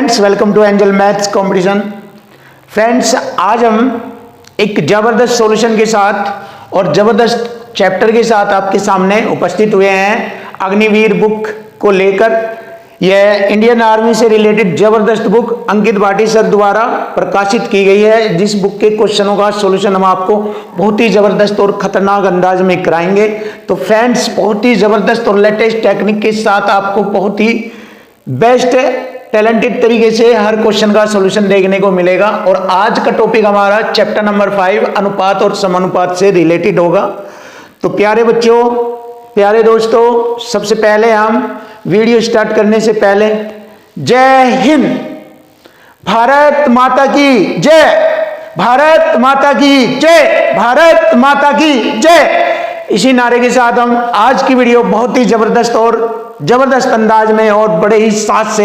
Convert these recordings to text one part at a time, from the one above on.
Friends, welcome to Angel maths competition. Friends, आज हम एक जबरदस्त सॉल्यूशन के साथ और जबरदस्त चैप्टर के साथ आपके सामने उपस्थित हुए हैं। अग्निवीर बुक को लेकर यह इंडियन आर्मी से रिलेटेड जबरदस्त बुक अंकित भाटी सर द्वारा प्रकाशित की गई है, जिस बुक के क्वेश्चनों का सॉल्यूशन हम आपको बहुत ही जबरदस्त और खतरनाक अंदाज में कराएंगे। तो फ्रेंड्स, बहुत ही जबरदस्त और लेटेस्ट टेक्निक के साथ आपको बहुत ही बेस्ट टैलेंटेड तरीके से हर क्वेश्चन का सॉल्यूशन देखने को मिलेगा। और आज का टॉपिक हमारा चैप्टर नंबर 5 अनुपात और समानुपात से रिलेटेड होगा। तो प्यारे बच्चों, प्यारे दोस्तों, सबसे पहले हम वीडियो स्टार्ट करने से पहले जय हिंद, भारत माता की जय, भारत माता की जय, भारत माता की जय, इसी नारे के साथ हम आज की वीडियो बहुत ही जबरदस्त और जबरदस्त अंदाज में और बड़े ही साथ से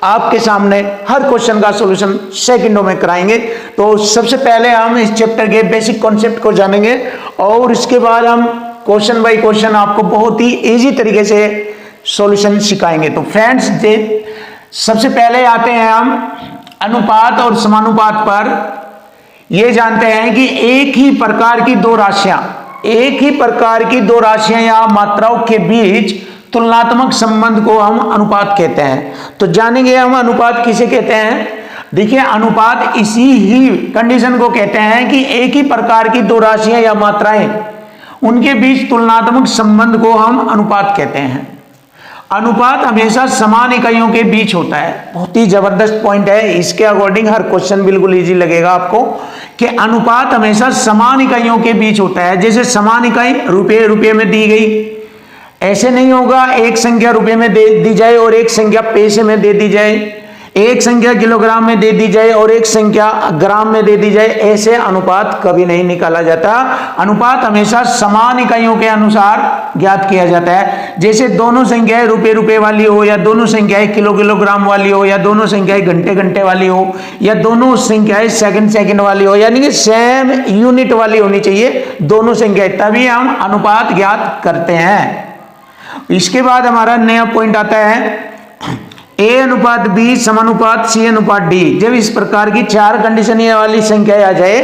आपके सामने हर क्वेश्चन का सॉल्यूशन सेकंडों में कराएंगे। तो सबसे पहले हम इस चैप्टर के बेसिक कॉन्सेप्ट को जानेंगे और इसके बाद हम क्वेश्चन बाय क्वेश्चन आपको बहुत ही इजी तरीके से सॉल्यूशन सिखाएंगे। तो फ्रेंड्स, सबसे पहले आते हैं हम अनुपात और समानुपात पर। यह जानते हैं कि एक ही प्रकार की दो राशियां या मात्राओं के बीच तुलनात्मक संबंध को हम अनुपात कहते हैं। तो जानेंगे हम अनुपात किसे कहते हैं। देखिए, अनुपात इसी ही कंडीशन को कहते हैं कि एक ही प्रकार की दो राशियां या मात्राएं, उनके बीच तुलनात्मक संबंध को हम अनुपात कहते हैं। अनुपात हमेशा समान इकाइयों के बीच होता है। बहुत ही जबरदस्त पॉइंट है, इसके अकॉर्डिंग हर क्वेश्चन बिल्कुल इजी लगेगा आपको कि अनुपात हमेशा समान इकाइयों के बीच होता है। जैसे समान इकाई रुपये में दी गई, ऐसे नहीं होगा एक संख्या रुपये में दे दी जाए और एक संख्या पैसे में दे दी जाए, एक संख्या किलोग्राम में दे दी जाए और एक संख्या ग्राम में दे दी जाए। ऐसे अनुपात कभी नहीं निकाला जाता। अनुपात हमेशा समान इकाइयों के अनुसार ज्ञात किया जाता है। जैसे दोनों संख्याएं रुपये वाली हो, या दोनों संख्याएं किलोग्राम वाली हो, या दोनों संख्याएं घंटे वाली हो, या दोनों संख्याएं सेकंड वाली हो, यानी कि सेम यूनिट वाली होनी चाहिए दोनों संख्याएं, तभी हम अनुपात ज्ञात करते हैं। इसके बाद हमारा नया पॉइंट आता है A अनुपात B समानुपात C अनुपात D। जब इस प्रकार की चार कंडीशन वाली संख्या आ जाए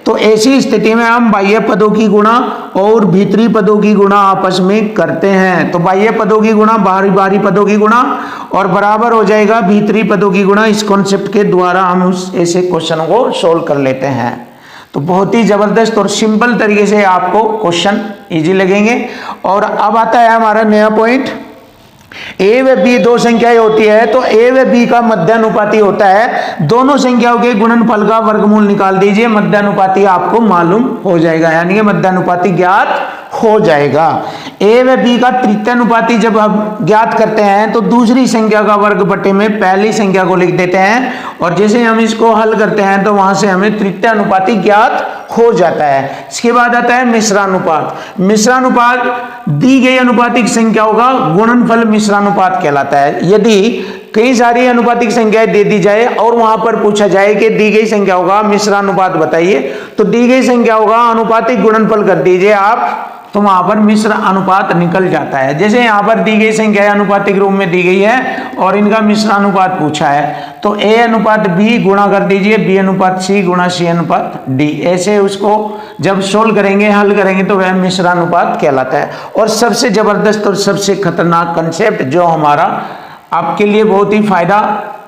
तो ऐसी स्थिति में हम बाह्य पदों की गुणा और भीतरी पदों की गुणा आपस में करते हैं। तो बाह्य पदों की गुणा बाहरी पदों की गुणा और बराबर हो जाएगा भीतरी पदों की गुणा। इस कॉन्सेप्ट के द्वारा हम उस ऐसे क्वेश्चन को सोल्व कर लेते हैं। तो बहुत ही जबरदस्त और सिंपल तरीके से आपको क्वेश्चन इजी लगेंगे। और अब आता है हमारा नया पॉइंट, ए व बी दो संख्याएं होती है तो ए व बी का मध्यानुपाती होता है। दोनों संख्याओं के गुणनफल का वर्गमूल निकाल दीजिए, मध्यानुपाती आपको मालूम हो जाएगा, यानी कि मध्यानुपाती ज्ञात हो जाएगा। ए व बी का तृतीयानुपाती जब हम ज्ञात करते हैं तो दूसरी संख्या का वर्ग बटे में पहली संख्या को लिख देते हैं, और जैसे हम इसको हल करते हैं तो वहां से हमें तृतीयानुपाती ज्ञात हो जाता है। इसके बाद आता है मिश्रानुपात। मिश्रानुपात दी गई अनुपातिक संख्याओं का गुणनफल मिश्रानुपात कहलाता है। यदि कई सारी अनुपातिक संख्याएं दे दी जाए और वहां पर पूछा जाए कि दी गई संख्याओं का मिश्रानुपात बताइए, तो दी गई संख्याओं का अनुपातिक गुणनफल कर दीजिए आप, तो वहां पर मिश्र अनुपात निकल जाता है। जैसे यहाँ पर दी गई संख्या अनुपातिक रूप में दी गई है और इनका मिश्रानुपात पूछा है, तो ए अनुपात बी गुणा कर दीजिए बी अनुपात सी गुणा सी अनुपात डी। ऐसे उसको जब सोल्व करेंगे, हल करेंगे, तो वह मिश्रानुपात कहलाता है। और सबसे जबरदस्त और सबसे खतरनाक कंसेप्ट जो हमारा आपके लिए बहुत ही फायदा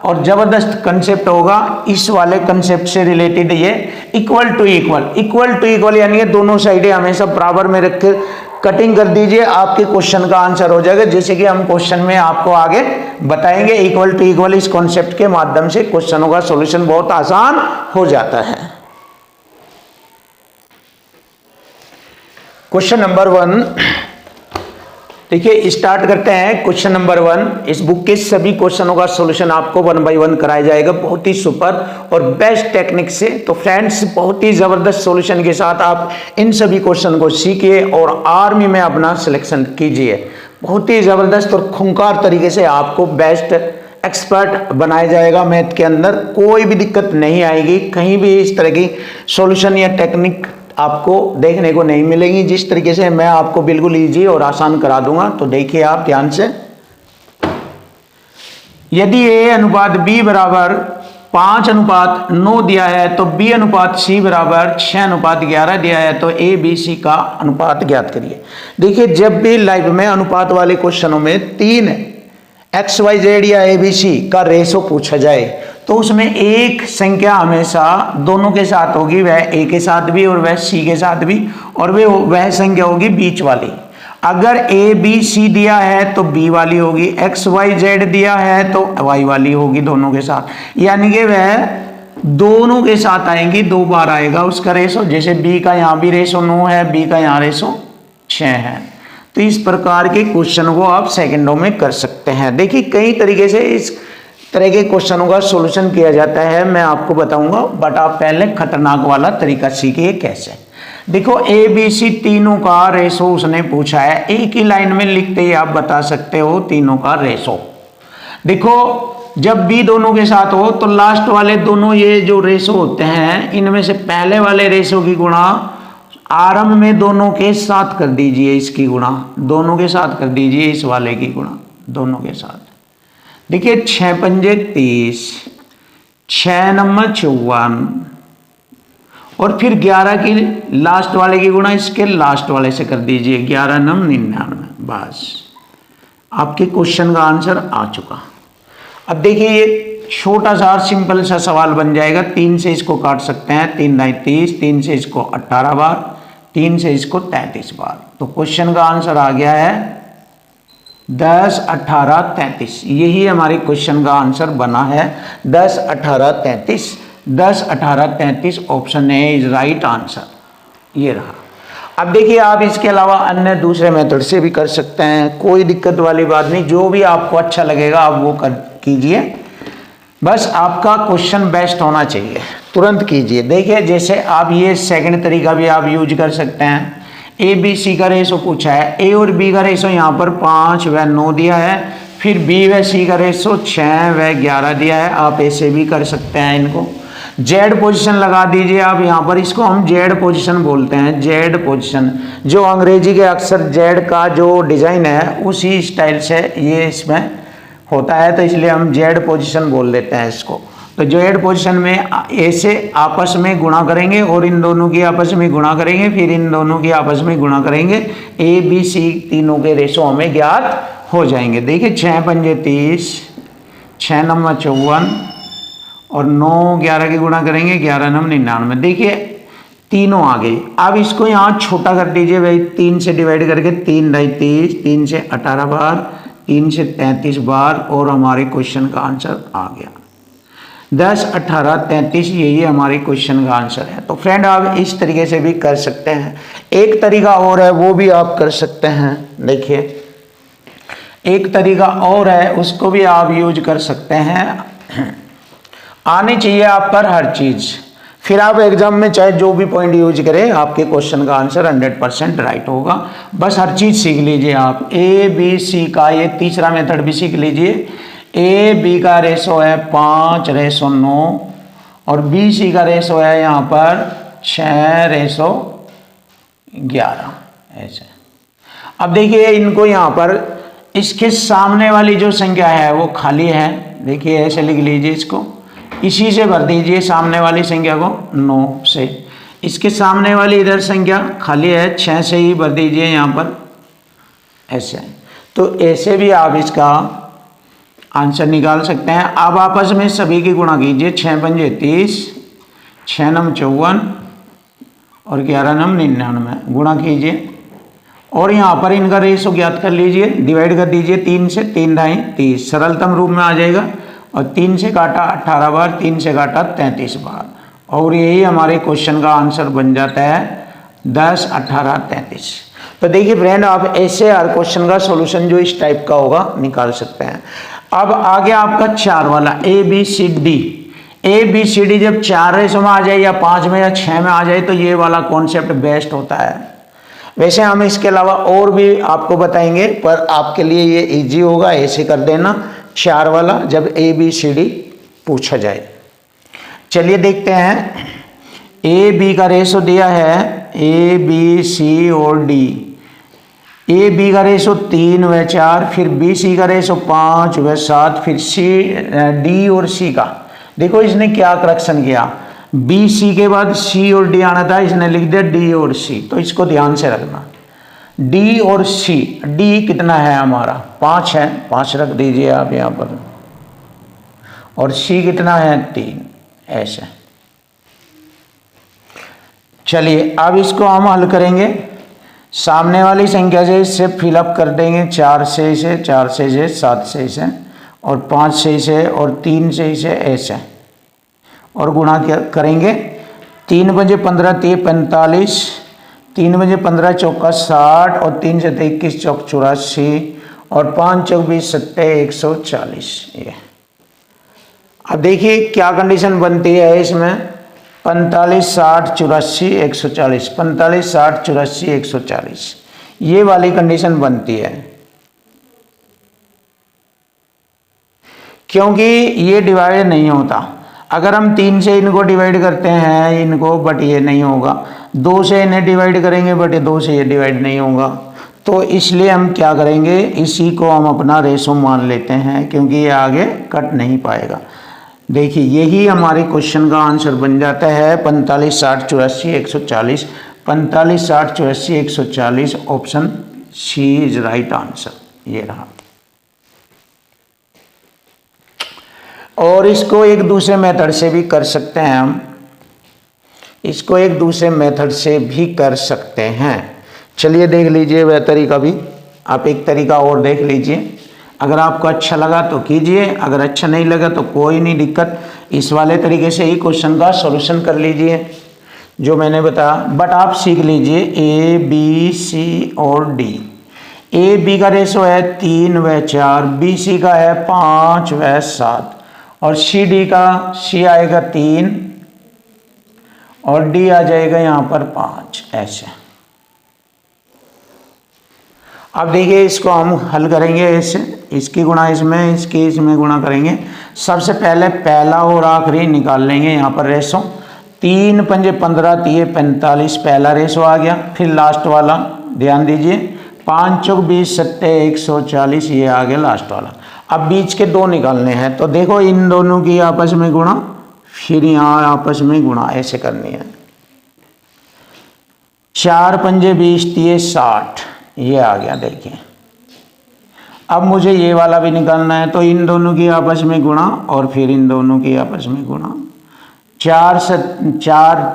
और जबरदस्त कंसेप्ट होगा, इस वाले कंसेप्ट से रिलेटेड ये इक्वल टू इक्वल, यानी कि दोनों साइडें हमेशा बराबर में रख के कटिंग कर दीजिए, आपके क्वेश्चन का आंसर हो जाएगा। जैसे कि हम क्वेश्चन में आपको आगे बताएंगे, इक्वल टू इक्वल इस कॉन्सेप्ट के माध्यम से क्वेश्चनों का सॉल्यूशन बहुत आसान हो जाता है। क्वेश्चन नंबर 1, देखिए स्टार्ट करते हैं। क्वेश्चन नंबर 1, इस बुक के सभी क्वेश्चनों का सॉल्यूशन आपको 1 बाय 1 कराया जाएगा, बहुत ही सुपर और बेस्ट टेक्निक से। तो फ्रेंड्स, बहुत ही जबरदस्त सॉल्यूशन के साथ आप इन सभी क्वेश्चन को सीखिए और आर्मी में अपना सिलेक्शन कीजिए। बहुत ही जबरदस्त और खूंखार तरीके से आपको बेस्ट एक्सपर्ट बनाया जाएगा मैथ के अंदर। कोई भी दिक्कत नहीं आएगी, कहीं भी इस तरह की सॉल्यूशन या टेक्निक आपको देखने को नहीं मिलेगी। जिस तरीके से मैं आपको बिल्कुल इजी और आसान करा दूंगा, तो देखिए आप ध्यान से। यदि ए अनुपात बी बराबर 5:9 दिया है तो बी अनुपात सी बराबर 6:11 दिया है, तो ए बी सी का अनुपात ज्ञात करिए। देखिए जब भी लाइव में अनुपात वाले क्वेश्चनों में 3 एक्स वाई जेड या ए बी सी का रेशो पूछा जाए तो उसमें एक संख्या हमेशा दोनों के साथ होगी, वह ए के साथ भी और वह सी के साथ भी, और वह संख्या होगी बीच वाली। अगर ए बी सी दिया है तो बी वाली होगी, एक्स वाई जेड दिया है तो वाई वाली होगी दोनों के साथ, यानी कि वह दोनों के साथ आएंगी, 2 बार आएगा उसका रेशो। जैसे बी का यहाँ भी रेशो 9 है, बी का यहाँ रेशो 6 है। तो इस प्रकार के क्वेश्चन को आप सेकंडों में कर सकते हैं। देखिए कई तरीके से इस तरह के क्वेश्चनों का सॉल्यूशन किया जाता है, मैं आपको बताऊंगा, बट आप पहले खतरनाक वाला तरीका सीखिए कैसे। देखो ए बी सी तीनों का रेशो उसने पूछा है, एक ही लाइन में लिखते ही आप बता सकते हो तीनों का रेशो। देखो जब बी दोनों के साथ हो तो लास्ट वाले दोनों ये जो रेशो होते हैं इनमें से पहले वाले रेशो की गुणा आरंभ में दोनों के साथ कर दीजिए, इसकी गुणा दोनों के साथ कर दीजिए, इस वाले की गुणा दोनों के साथ। देखिए 6 पंजे 30, 6 नंबर 54 और फिर 11 की लास्ट वाले की गुणा इसके लास्ट वाले से कर दीजिए, 11 नंबर 99। बस आपके क्वेश्चन का आंसर आ चुका। अब देखिए ये छोटा सा सिंपल सा सवाल बन जाएगा। 3 से इसको काट सकते हैं, 3 9 30, 3 से इसको 18 बार, 3 से इसको 33 बार। तो क्वेश्चन का आंसर आ गया है 10 18 33। यही हमारे क्वेश्चन का आंसर बना है 10 18 33। 10 18 33 option A is right answer. ये रहा। अब देखिए आप इसके अलावा अन्य दूसरे मेथड से भी कर सकते हैं, कोई दिक्कत वाली बात नहीं, जो भी आपको अच्छा लगेगा आप वो कर कीजिए, बस आपका क्वेश्चन बेस्ट होना चाहिए, तुरंत कीजिए। देखिए जैसे आप ये सेकंड तरीका भी आप यूज कर सकते हैं। ए बी सी का रेशो पूछा है, ए और बी का रेशो यहाँ पर 5 व 9 दिया है, फिर बी व सी का रेशो 6 व 11 दिया है। आप ऐसे भी कर सकते हैं इनको। जेड पोजीशन लगा दीजिए आप यहाँ पर, इसको हम जेड पोजीशन बोलते हैं। जेड पोजीशन जो अंग्रेजी के अक्षर जेड का जो डिजाइन है उसी स्टाइल से ये इसमें होता है, तो इसलिए हम जेड पोजीशन बोल देते हैं इसको। तो जेड पोजीशन में ऐसे आपस में गुणा करेंगे और इन दोनों की आपस में गुणा करेंगे, फिर इन दोनों की आपस में गुणा करेंगे, ए बी सी तीनों के रेशो हमें ज्ञात हो जाएंगे। देखिए 6 पंजे 30, 6 नंबर 54 और 9 11 की गुणा करेंगे, 11 नंबर 99। देखिए तीनों आ गई। अब इसको यहाँ छोटा कर दीजिए भाई, 3 से डिवाइड करके, 3 ढाई 30, 3 से 18 बार, 3 से 33 बार, और हमारे क्वेश्चन का आंसर आ गया 10 18 33। यही हमारे क्वेश्चन का आंसर है। तो फ्रेंड आप इस तरीके से भी कर सकते हैं। एक तरीका और है वो भी आप कर सकते हैं। देखिए एक तरीका और है उसको भी आप यूज कर सकते हैं। आनी चाहिए आप पर हर चीज, फिर आप एग्जाम में चाहे जो भी पॉइंट यूज करें आपके क्वेश्चन का आंसर 100% राइट होगा। बस हर चीज सीख लीजिए आप। ए बी सी का ये तीसरा मेथड भी सीख लीजिए। ए बी का रेशो है 5:9 और बी सी का रेशो है यहाँ पर 6:11 ऐसे। अब देखिए इनको यहाँ पर इसके सामने वाली जो संख्या है वो खाली है। देखिए ऐसे लिख लीजिए, इसको इसी से भर दीजिए सामने वाली संख्या को 9 से। इसके सामने वाली इधर संख्या खाली है, 6 से ही भर दीजिए यहाँ पर ऐसे। तो ऐसे भी आप इसका आंसर निकाल सकते हैं। अब आपस में सभी की गुणा कीजिए, 6 पंजे 30, 6 नम 54 और 11 नम 99 गुणा कीजिए और यहाँ पर इनका रेशो ज्ञात कर लीजिए, डिवाइड कर दीजिए 3 से, 3 ढाई 30 सरलतम रूप में आ जाएगा। और 3 से काटा 18 बार, 3 से काटा 33 बार, और यही हमारे क्वेश्चन का आंसर बन जाता है 10 18 33। तो देखिए फ्रेंड आप ऐसे हर क्वेश्चन का सॉल्यूशन जो इस टाइप का होगा निकाल सकते हैं। अब आगे आपका 4 वाला A B C D. A B C D जब 4 रेशो में आ जाए या 5 में या 6 में आ जाए तो ये वाला कॉन्सेप्ट बेस्ट होता है। वैसे हम इसके अलावा और भी आपको बताएंगे, पर आपके लिए ये इजी होगा, ऐसे कर देना 4 वाला जब ए बी सी डी पूछा जाए। चलिए देखते हैं। ए बी का रेशो दिया है, ए बी सी और डी ए बी का रेशो 3 व 4, फिर बी सी का रेशो 5 व 7, फिर सी डी और सी का। देखो इसने क्या करेक्शन किया, बी सी के बाद सी और डी आना था, इसने लिख दिया डी और सी। तो इसको ध्यान से रखना, डी और सी, डी कितना है हमारा 5 है, 5 रख दीजिए आप यहाँ पर, और सी कितना है 3, ऐसे। चलिए अब इसको हम हल करेंगे, सामने वाली संख्या से इससे फिलअप कर देंगे, 4 से इसे, 4 से इसे, 7 से इसे, और 5 से इसे, और 3 से इसे, ऐसे, और गुणा क्या करेंगे, 3 बजे 15 3 45, 3 बजे 15 चौका 60, और 3 से 21 चौक 84, और 5 चौक 20 सत्ते 140। ये अब देखिए क्या कंडीशन बनती है इसमें, 45 60 84 140, 45 60 84 140, ये वाली कंडीशन बनती है, क्योंकि ये डिवाइड नहीं होता। अगर हम 3 से इनको डिवाइड करते हैं इनको, बट ये नहीं होगा, 2 से इन्हें डिवाइड करेंगे बट 2 से ये डिवाइड नहीं होगा। तो इसलिए हम क्या करेंगे, इसी को हम अपना रेशो मान लेते हैं, क्योंकि ये आगे कट नहीं पाएगा। देखिए यही हमारे क्वेश्चन का आंसर बन जाता है 45 60 84 140, 45 60 84 140, option C is right answer. ये रहा। और इसको एक दूसरे मेथड से भी कर सकते हैं हम, इसको एक दूसरे मेथड से भी कर सकते हैं। चलिए देख लीजिए वह तरीका भी, आप एक तरीका और देख लीजिए, अगर आपको अच्छा लगा तो कीजिए, अगर अच्छा नहीं लगा तो कोई नहीं दिक्कत, इस वाले तरीके से ही क्वेश्चन का सॉल्यूशन कर लीजिए जो मैंने बताया। बट आप सीख लीजिए ए बी सी और डी। ए बी का रेशो है 3 व 4, बी सी का है 5 व 7, और सी डी का, सी आएगा 3 और डी आ जाएगा यहाँ पर 5, ऐसे। अब देखिए इसको हम हल करेंगे ऐसे, इसकी गुणा इसमें, इसकी इसमें गुणा करेंगे। सबसे पहले पहला और आखिरी निकाल लेंगे यहाँ पर रेशो, 3 पंजे 15 3 45, पहला रेशो आ गया। फिर लास्ट वाला ध्यान दीजिए, 5 चौक 20 सत्ते 140, ये आ गया लास्ट वाला। अब बीच के 2 निकालने हैं, तो देखो इन दोनों की आपस में गुणा, फिर यहाँ आपस में गुणा, ऐसे करनी है। 4 पंजे 20 30 60, ये आ गया। देखिए अब मुझे ये वाला भी निकालना है, तो इन दोनों की आपस में गुणा, और फिर इन दोनों की आपस में गुणा। 4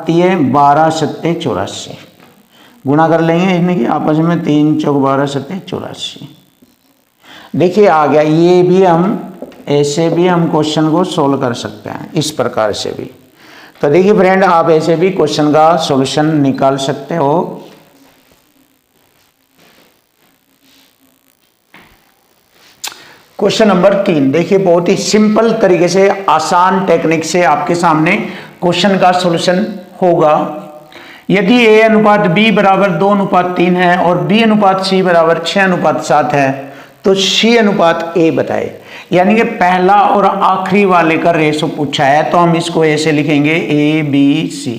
3 12 सत्ते 84, गुणा कर लेंगे इनकी आपस में, 3 चौक 12 सत्ते 84। देखिए आ गया। ये भी हम ऐसे भी हम क्वेश्चन को सोल्व कर सकते हैं, इस प्रकार से भी। तो देखिए फ्रेंड, आप ऐसे भी क्वेश्चन का सॉल्यूशन निकाल सकते हो। क्वेश्चन नंबर 3 देखिए, बहुत ही सिंपल तरीके से, आसान टेक्निक से आपके सामने क्वेश्चन का सॉल्यूशन होगा। यदि a अनुपात b बराबर 2:3 है और b अनुपात c बराबर 6:7 है, तो c अनुपात a बताए। यानी कि पहला और आखिरी वाले का रेशो पूछा है, तो हम इसको ऐसे लिखेंगे a b c।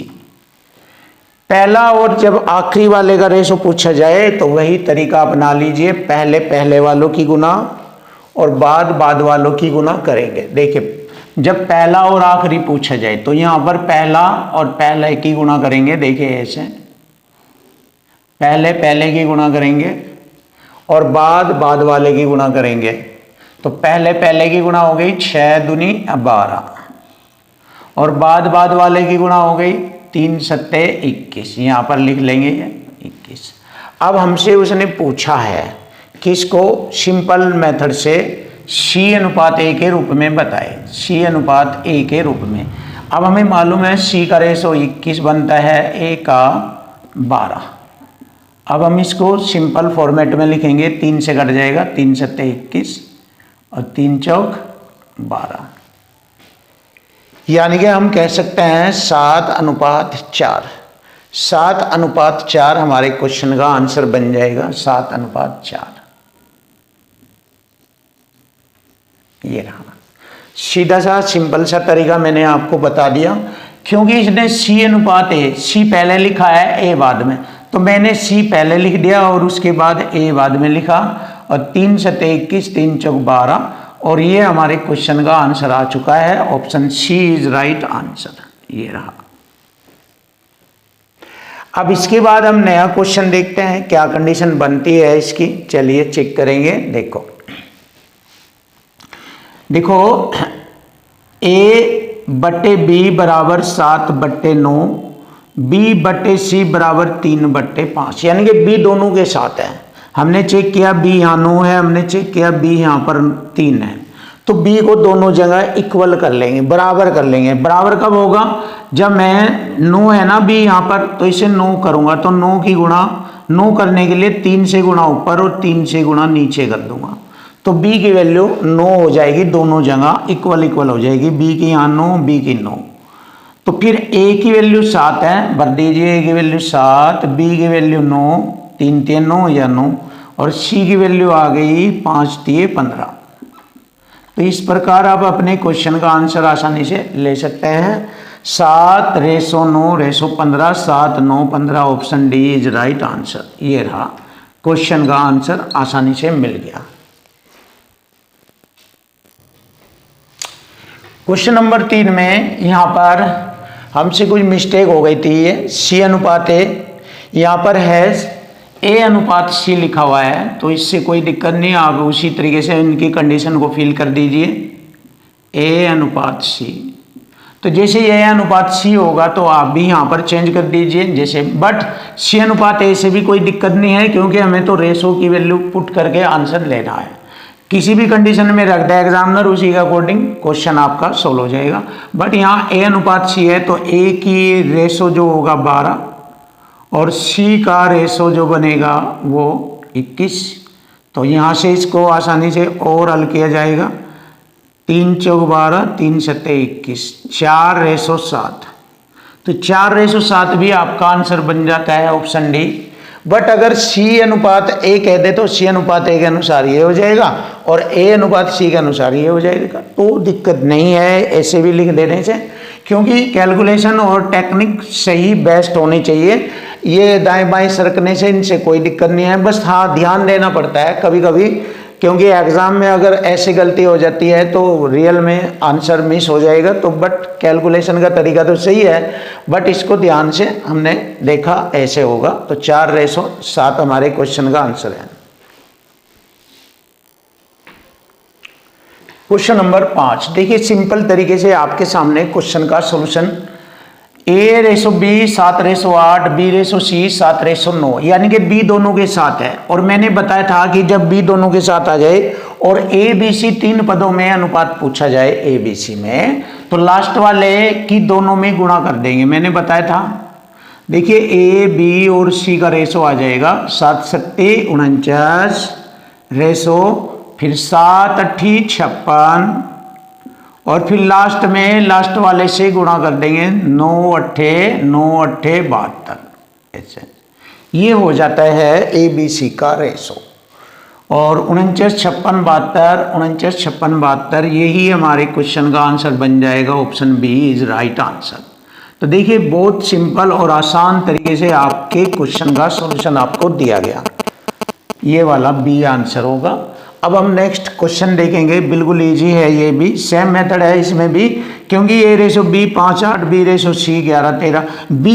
पहला और जब आखिरी वाले का रेशो पूछा जाए तो वही तरीका अपना लीजिए, पहले पहले वालों की गुना और बाद वालों की गुना करेंगे। देखिए जब पहला और आखिरी पूछा जाए तो यहाँ पर पहला और पहले की गुणा करेंगे। देखिए ऐसे पहले पहले की गुणा करेंगे और बाद वाले की गुणा करेंगे। तो पहले पहले की गुणा हो गई 6 दूनी 12, और बाद वाले की गुणा हो गई 3 सत्ते 21, यहाँ पर लिख लेंगे 21। अब हमसे उसने पूछा है किसको, सिंपल मेथड से c अनुपात a के रूप में बताए, c अनुपात a के रूप में। अब हमें मालूम है c का रेशो 21 बनता है, a का 12। अब हम इसको सिंपल फॉर्मेट में लिखेंगे, 3 से कट जाएगा, 3 सत्ते 21 और 3 चौक 12, यानी कि हम कह सकते हैं 7:4। 7:4 हमारे क्वेश्चन का आंसर बन जाएगा, 7:4। ये रहा सीधा सा सिंपल सा तरीका मैंने आपको बता दिया, क्योंकि इसने c अनुपात a, c पहले लिखा है a बाद में, तो मैंने सी पहले लिख दिया और उसके बाद ए बाद में लिखा, और 3 सते 21, 3 चौक 12, और ये हमारे क्वेश्चन का आंसर आ चुका है। Option C is right answer, ये रहा। अब इसके बाद हम नया क्वेश्चन देखते हैं, क्या कंडीशन बनती है इसकी। चलिए चेक करेंगे। देखो ए बटे बी बराबर 7/9, बी बटे सी बराबर 3/5, यानी कि बी दोनों के साथ है। हमने चेक किया बी यहाँ 9 है, हमने चेक किया बी यहाँ पर 3 है, तो बी को दोनों जगह इक्वल कर लेंगे, बराबर कर लेंगे। बराबर कब होगा, जब मैं 9 है ना बी यहाँ पर, तो इसे 9 करूंगा, तो 9 की गुणा 9 करने के लिए 3 से गुणा ऊपर और 3 से गुणा नीचे कर दूंगा, तो b की वैल्यू 9 हो जाएगी, दोनों जगह इक्वल इक्वल हो जाएगी। b की यहाँ 9, b की 9, तो फिर a की वैल्यू 7 है, भर दीजिए a की वैल्यू 7, b की वैल्यू 9, 3 3 9 या 9, और c की वैल्यू आ गई 5 3 15। तो इस प्रकार आप अपने क्वेश्चन का आंसर आसानी से ले सकते हैं। 7:9:15, 7 9 15, option D is right answer. ये रहा क्वेश्चन का आंसर, आसानी से मिल गया। क्वेश्चन नंबर 3 में यहाँ पर हमसे कुछ मिस्टेक हो गई थी। ये सी अनुपात ए, यहाँ पर है ए अनुपात सी लिखा हुआ है, तो इससे कोई दिक्कत नहीं, आप उसी तरीके से इनकी कंडीशन को फिल कर दीजिए। ए अनुपात सी, तो जैसे ए अनुपात सी होगा तो आप भी यहाँ पर चेंज कर दीजिए जैसे, बट सी अनुपात ए से भी कोई दिक्कत नहीं है, क्योंकि हमें तो रेशो की वैल्यू पुट करके आंसर लेना है। किसी भी कंडीशन में रख दे एग्जामिनर, उसी के अकॉर्डिंग क्वेश्चन आपका सोल्व हो जाएगा। बट यहाँ ए अनुपात सी है, तो ए की रेशो जो होगा 12 और सी का रेशो जो बनेगा वो 21, तो यहाँ से इसको आसानी से और हल किया जाएगा। 3 चौक 12, 3 सत्ते 21, 4:7, तो 4:7 भी आपका आंसर बन जाता है, ऑप्शन डी। बट अगर सी अनुपात ए कह दे तो सी अनुपात ए के अनुसार ये हो जाएगा और ए अनुपात सी के अनुसार ये हो जाएगा, तो दिक्कत नहीं है ऐसे भी लिख देने से, क्योंकि कैलकुलेशन और टेक्निक सही बेस्ट होनी चाहिए। ये दाएं बाएं सरकने से इनसे कोई दिक्कत नहीं है, बस हाँ ध्यान देना पड़ता है कभी कभी, क्योंकि एग्जाम में अगर ऐसी गलती हो जाती है तो रियल में आंसर मिस हो जाएगा। तो बट कैलकुलेशन का तरीका तो सही है, बट इसको ध्यान से हमने देखा ऐसे होगा, तो 4:7 हमारे क्वेश्चन का आंसर है। क्वेश्चन नंबर 5, देखिए सिंपल तरीके से आपके सामने क्वेश्चन का सॉल्यूशन। A/B 7:8, B/C 7:9, यानी कि B दोनों के साथ है, और मैंने बताया था कि जब B दोनों के साथ आ जाए और ABC 3 पदों में अनुपात पूछा जाए ABC में, तो लास्ट वाले की दोनों में गुणा कर देंगे, मैंने बताया था। देखिए A B और C का रेशो आ जाएगा 7 सत्ते 49 रेशो, फिर 7 8 56, और फिर लास्ट में लास्ट वाले से गुणा कर देंगे 9 8 72, ऐसे ये हो जाता है ABC का रेशो। और 49 56 72, 49 56 72, यही हमारे क्वेश्चन का आंसर बन जाएगा, option B is right answer. तो देखिए बहुत सिंपल और आसान तरीके से आपके क्वेश्चन का सॉल्यूशन आपको दिया गया, ये वाला बी आंसर होगा। अब हम नेक्स्ट क्वेश्चन देखेंगे, बिल्कुल इजी है, ये भी सेम मेथड है इसमें भी, क्योंकि A/B 5 8, B/C 11 13, B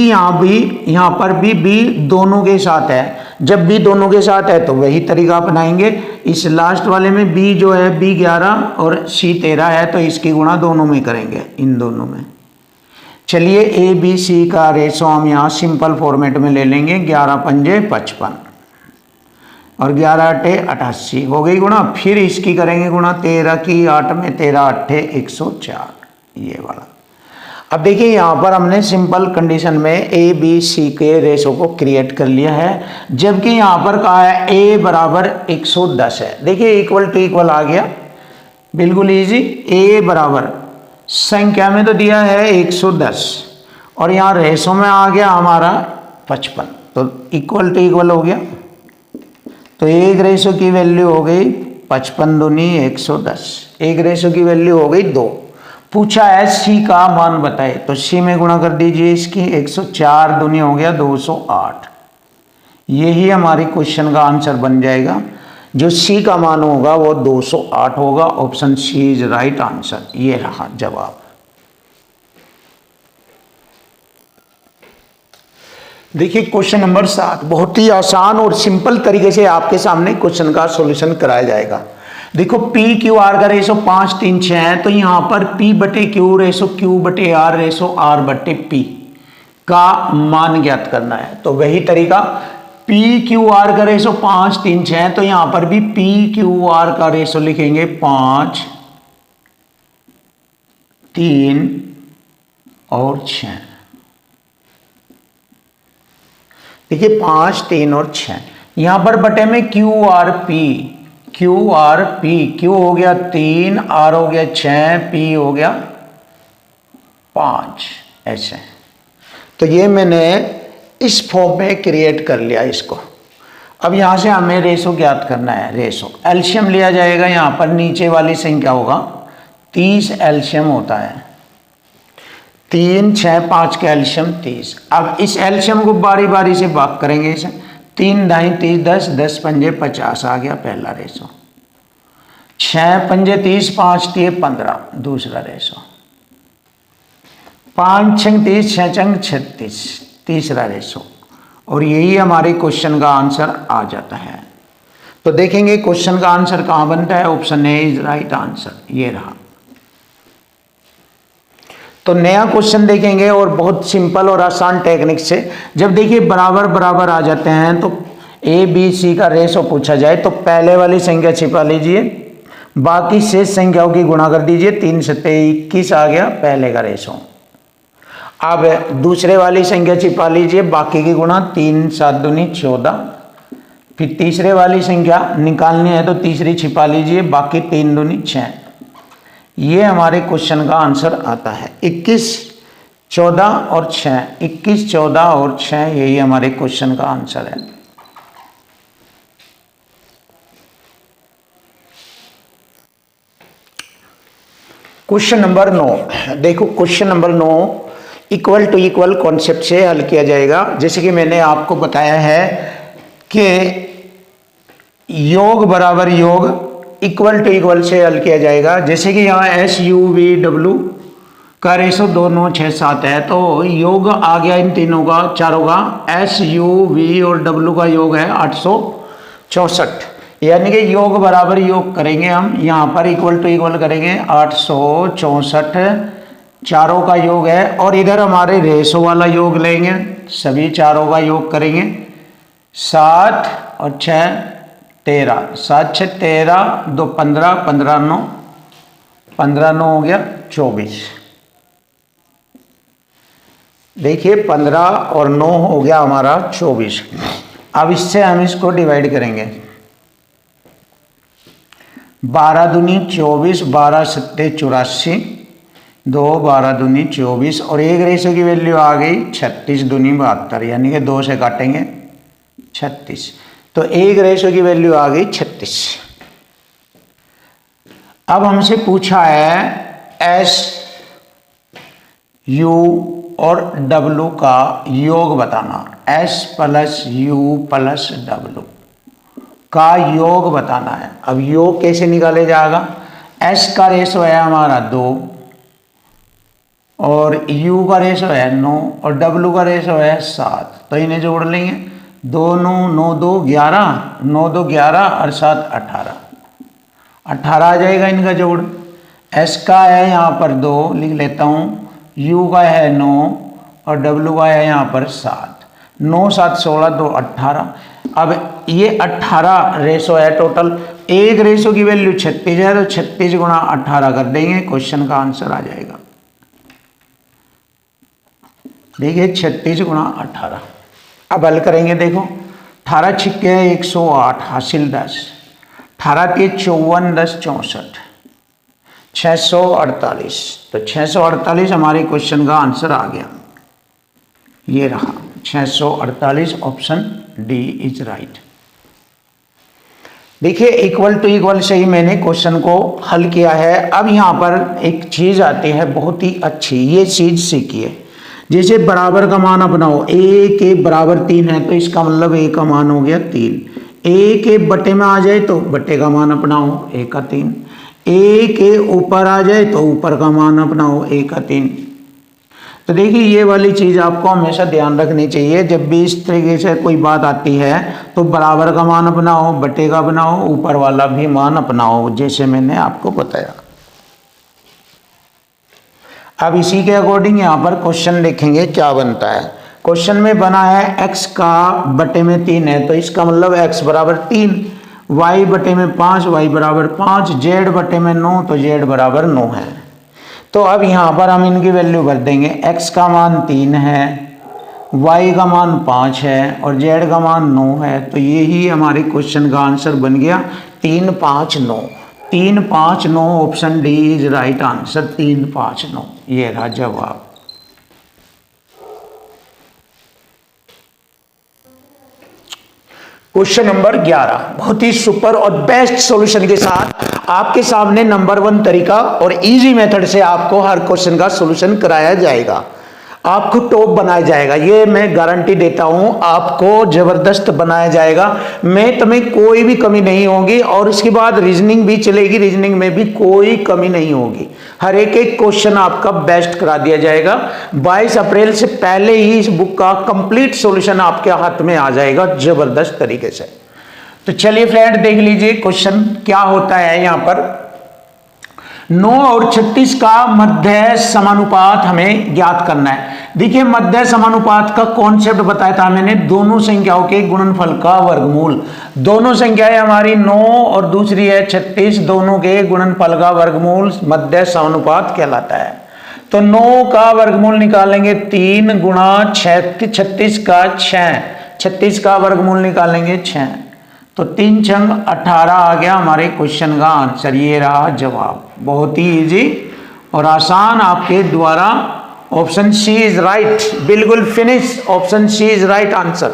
यहाँ पर भी B दोनों के साथ है। जब B दोनों के साथ है तो वही तरीका अपनाएंगे। इस लास्ट वाले में B जो है B 11 और C 13 है, तो इसकी गुणा दोनों में करेंगे, इन दोनों में। चलिए ABC का रेशो हम यहाँ सिंपल फॉर्मेट में ले लेंगे, 11 पंजे 55 और 11 8 88 हो गई गुणा। फिर इसकी करेंगे गुणा 13 की 8 में, 13 8 104, ये वाला। अब देखिए यहाँ पर हमने सिंपल कंडीशन में ABC के रेशो को क्रिएट कर लिया है, जबकि यहाँ पर कहा है A बराबर 110 है। देखिए इक्वल टू इक्वल आ गया, बिल्कुल इजी। A बराबर संख्या में तो दिया है 110 और यहाँ रेशो में आ गया हमारा 55, तो इक्वल टू इक्वल हो गया। तो एक रेशो की वैल्यू हो गई 55 दूनी 110, एक रेशो की वैल्यू हो गई 2। पूछा है C का मान बताए, तो C में गुणा कर दीजिए इसकी, 104 दूनी हो गया 208, यही हमारे क्वेश्चन का आंसर बन जाएगा। जो सी का मान होगा वो 208 होगा। Option C is right answer. ये रहा जवाब। देखिए क्वेश्चन नंबर 7 बहुत ही आसान और सिंपल तरीके से आपके सामने क्वेश्चन का सॉल्यूशन कराया जाएगा। देखो पी क्यू आर का रेशो 5 3 6 है, तो यहां पर पी बटे क्यू रेशो क्यू बटे आर रेशो आर बटे पी का मान ज्ञात करना है। तो वही तरीका, पी क्यू आर का रेशो 5 3 6 है, तो यहां पर भी पी क्यू आर का रेशो लिखेंगे 5 3 और 6। देखिए 5 3 और 6, यहां पर बटे में Q R P, Q R P, Q हो गया 3, आर हो गया 6, पी हो गया 5, ऐसे। तो ये मैंने इस फॉर्म में क्रिएट कर लिया इसको। अब यहां से हमें रेशो ज्ञात करना है। रेशो एलसीएम लिया जाएगा, यहां पर नीचे वाली संख्या होगा 30 एलसीएम होता है, 3 6 5 का एलसीएम 30। अब इस एलसीएम को बारी बारी से भाग करेंगे इसे, 3 ढाई 30 10 10 पंजे 50 आ गया पहला रेशो, 6 पंजे 30 5 3 15 दूसरा रेशो, 5 6 30 6 छंग 36 तीसरा रेशो। और यही हमारे क्वेश्चन का आंसर आ जाता है। तो देखेंगे क्वेश्चन का आंसर कहां बनता है। Option A is right answer. ये रहा। तो नया क्वेश्चन देखेंगे और बहुत सिंपल और आसान टेक्निक से। जब देखिए बराबर बराबर आ जाते हैं तो ए बी सी का रेशो पूछा जाए तो पहले वाली संख्या छिपा लीजिए, बाकी शेष संख्याओं की गुणा कर दीजिए। 3 सत्ते 21 आ गया पहले का रेशो। अब दूसरे वाली संख्या छिपा लीजिए, बाकी की गुणा, 3 7 दूनी 14। फिर तीसरे वाली संख्या निकालनी है तो तीसरी छिपा लीजिए, बाकी 3 दूनी 6। ये हमारे क्वेश्चन का आंसर आता है। 21 14 और 6, 21 14 और 6, यही हमारे क्वेश्चन का आंसर है। Question number 9। देखो question number 9 equal to equal concept से हल किया जाएगा। जैसे कि मैंने आपको बताया है कि योग बराबर योग इक्वल टू इक्वल से हल किया जाएगा। जैसे कि यहाँ एस यू वी डब्ल्यू का रेशो 2 9 6 7 है, तो योग आ गया इन तीनों का, चारों का। एस यू वी और डब्ल्यू का योग है 864, यानी कि योग बराबर योग करेंगे हम। यहाँ पर इक्वल टू इक्वल करेंगे, 864 चारों का योग है। और इधर हमारे रेशो वाला योग लेंगे, सभी चारों का योग करेंगे। 7 और 6 13, 7 6 13 2 15 15 9 15 9 हो गया 24। देखिए 15 और 9 हो गया हमारा 24। अब इससे हम इसको डिवाइड करेंगे, 12 दूनी 24, 12 सत्ते 84, 2 12 दूनी 24 और एक रेशो की वैल्यू आ गई 36 दूनी 72, यानी कि 2 से काटेंगे 36, तो एक रेशो की वैल्यू आ गई 36। अब हमसे पूछा है एस यू और डब्ल्यू का योग बताना। S plus you plus W का योग बताना है। अब योग कैसे निकाले जाएगा। एस का रेशो है हमारा 2 और u का रेशो है 9 और w का रेशो है 7, तो इन्हें जोड़ लेंगे। 2 9 9 2 11, 9 2 11 और 7 18, 18 आ जाएगा इनका जोड़। s का है यहाँ पर 2 लिख लेता हूँ, u का है 9 और w का है यहाँ पर 7। 9 7 16 2 18। अब ये 18 रेशो है टोटल। एक रेशो की वैल्यू 36 है, तो 36 गुणा 18 कर देंगे, क्वेश्चन का आंसर आ जाएगा। देखिए 36 गुणा 18। अब हल करेंगे। देखो 18 छिक्के 108 हासिल 10, 18 के 54 10 64, 648। तो 648 हमारे क्वेश्चन का आंसर आ गया। ये रहा 648, ऑप्शन डी इज राइट। देखिए इक्वल टू इक्वल से ही मैंने क्वेश्चन को हल किया है। अब यहाँ पर एक चीज आती है बहुत ही अच्छी, ये चीज सीखिए। जैसे बराबर का मान अपनाओ, a के बराबर 3 है तो इसका मतलब a का मान हो गया 3। a के बटे में आ जाए तो बटे का मान अपनाओ a का 3। a के ऊपर आ जाए तो ऊपर का मान अपनाओ a का 3। तो देखिए ये वाली चीज़ आपको हमेशा ध्यान रखनी चाहिए, जब भी इस तरीके से कोई बात आती है तो बराबर का मान अपनाओ, बटे का बनाओ, ऊपर वाला भी मान अपनाओ, जैसे मैंने आपको बताया। अब इसी के अकॉर्डिंग यहाँ पर क्वेश्चन देखेंगे क्या बनता है। क्वेश्चन में बना है x का बटे में 3 है तो इसका मतलब x बराबर 3, y बटे में 5, y बराबर 5, z बटे में 9 तो z बराबर 9 है। तो अब यहाँ पर हम इनकी वैल्यू भर देंगे, x का मान 3 है, y का मान 5 है और z का मान 9 है। तो यही हमारे क्वेश्चन का आंसर बन गया 3, 5, 9। 3, 5, 9 option D is right answer. 3, 5, 9 ये रहा जवाब। क्वेश्चन नंबर 11 बहुत ही सुपर और बेस्ट सॉल्यूशन के साथ आपके सामने नंबर 1 तरीका और इजी मेथड से आपको हर क्वेश्चन का सॉल्यूशन कराया जाएगा, आपको टॉप बनाया जाएगा। ये मैं गारंटी देता हूं, आपको जबरदस्त बनाया जाएगा, मैथ में कोई भी कमी नहीं होगी और उसके बाद रीजनिंग भी चलेगी, रीजनिंग में भी कोई कमी नहीं होगी। हर एक क्वेश्चन आपका बेस्ट करा दिया जाएगा। 22 अप्रैल से पहले ही इस बुक का कंप्लीट सॉल्यूशन आपके हाथ में आ जाएगा जबरदस्त तरीके से। तो चलिए फ्रेंड देख लीजिए क्वेश्चन क्या होता है। यहाँ पर 9 और 36 का मध्य समानुपात हमें ज्ञात करना है। देखिए मध्य समानुपात का कॉन्सेप्ट बताया था मैंने, दोनों संख्याओं के गुणनफल का वर्गमूल। दोनों संख्याएं हमारी 9 और दूसरी है 36, दोनों के गुणनफल का वर्गमूल मध्य समानुपात कहलाता है। तो 9 का वर्गमूल निकालेंगे 3 गुणा 36 का 6, 36 का वर्गमूल निकालेंगे 6, तो 3 छंग 18 आ गया हमारे क्वेश्चन का आंसर। ये रहा जवाब, बहुत ही इजी और आसान आपके द्वारा। ऑप्शन सी इज राइट, बिल्कुल finish, option C is right answer.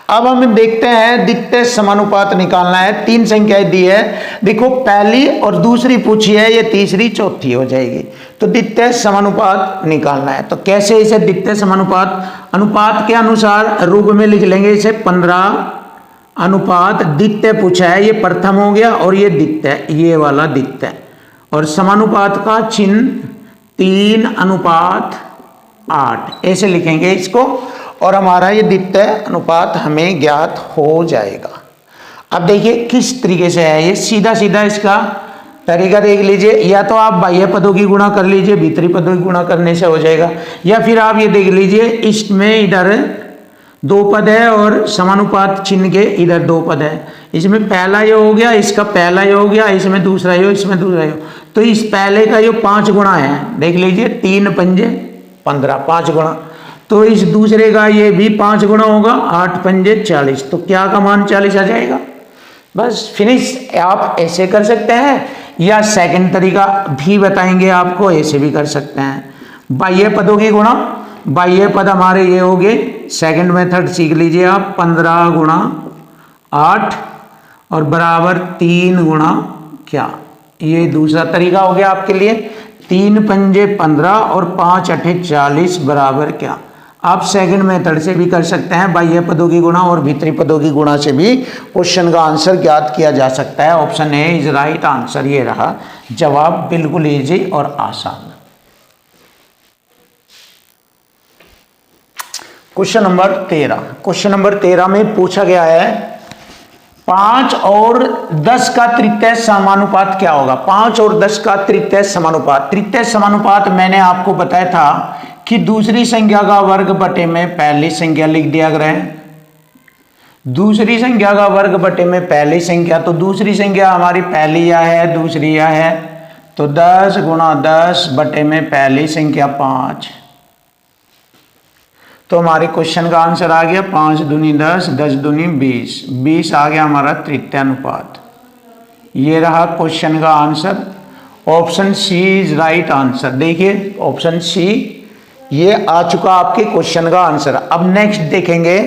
अब हम देखते हैं द्वितीय समानुपात निकालना है। 3 संख्याएं दी है, देखो पहली और दूसरी पूछी है, ये तीसरी चौथी हो जाएगी। तो द्वितीय समानुपात निकालना है, तो कैसे इसे द्वितीय समानुपात, अनुपात के अनुसार रूप में लिख लेंगे इसे 15 अनुपात द्वितीय पूछा है, ये प्रथम हो गया और ये द्वितीय, ये वाला द्वितीय, और समानुपात का चिन्ह 3 अनुपात 8 ऐसे लिखेंगे इसको और हमारा ये द्वितीय अनुपात हमें ज्ञात हो जाएगा। अब देखिए किस तरीके से है ये, सीधा सीधा इसका तरीका देख लीजिए। या तो आप बाह्य पदों की गुणा कर लीजिए, भीतरी पदों की गुणा करने से हो जाएगा, या फिर आप ये देख लीजिए इसमें इधर 2 पद है और समानुपात चिन्ह के इधर 2 पद है, इसमें पहला ये हो गया, इसका पहला ये हो गया, इसमें दूसरा ये, इसमें दूसरा ये। तो इस पहले का ये 5 गुणा है, देख लीजिए 3 पंजे 15, 5 गुणा। तो इस दूसरे का ये भी 5 गुणा होगा, 8 पंजे 40, तो क्या का मान 40 आ जाएगा। बस फिनिश। आप ऐसे कर सकते हैं या सेकंड तरीका भी बताएंगे आपको, ऐसे भी कर सकते हैं। बाह्य पदों की गुणा, बाह्य पद हमारे ये हो गए, सेकंड मेथड सीख लीजिए आप, 15 गुणा 8 और बराबर 3 गुणा क्या, ये दूसरा तरीका हो गया आपके लिए। 3 पंजे 15 और 5 अठे 40 बराबर क्या। आप सेकंड मेथड से भी कर सकते हैं, बाह्य पदों की गुणा और भीतरी पदों की गुणा से भी क्वेश्चन का आंसर ज्ञात किया जा सकता है। Option A is right answer, ये रहा जवाब, बिल्कुल इजी और आसान। क्वेश्चन नंबर 13, क्वेश्चन नंबर 13 में पूछा गया है 5 और 10 का तृतीय समानुपात क्या होगा। 5 और 10 का तृतीय समानुपात, तृतीय समानुपात मैंने आपको बताया था कि दूसरी संख्या का वर्ग बटे में पहली संख्या लिख दिया गया है, दूसरी संख्या का वर्ग बटे में पहली संख्या, तो दूसरी संख्या हमारी पहली या है दूसरी या है, तो 10 गुणा 10 बटे में पहली संख्या 5, तो हमारे क्वेश्चन का आंसर आ गया 5 दूनी 10, 10 दूनी 20, 20 आ गया हमारा तृतीय अनुपात। ये रहा क्वेश्चन का answer, option C is right answer. देखिए ऑप्शन सी ये आ चुका आपके क्वेश्चन का आंसर। अब नेक्स्ट देखेंगे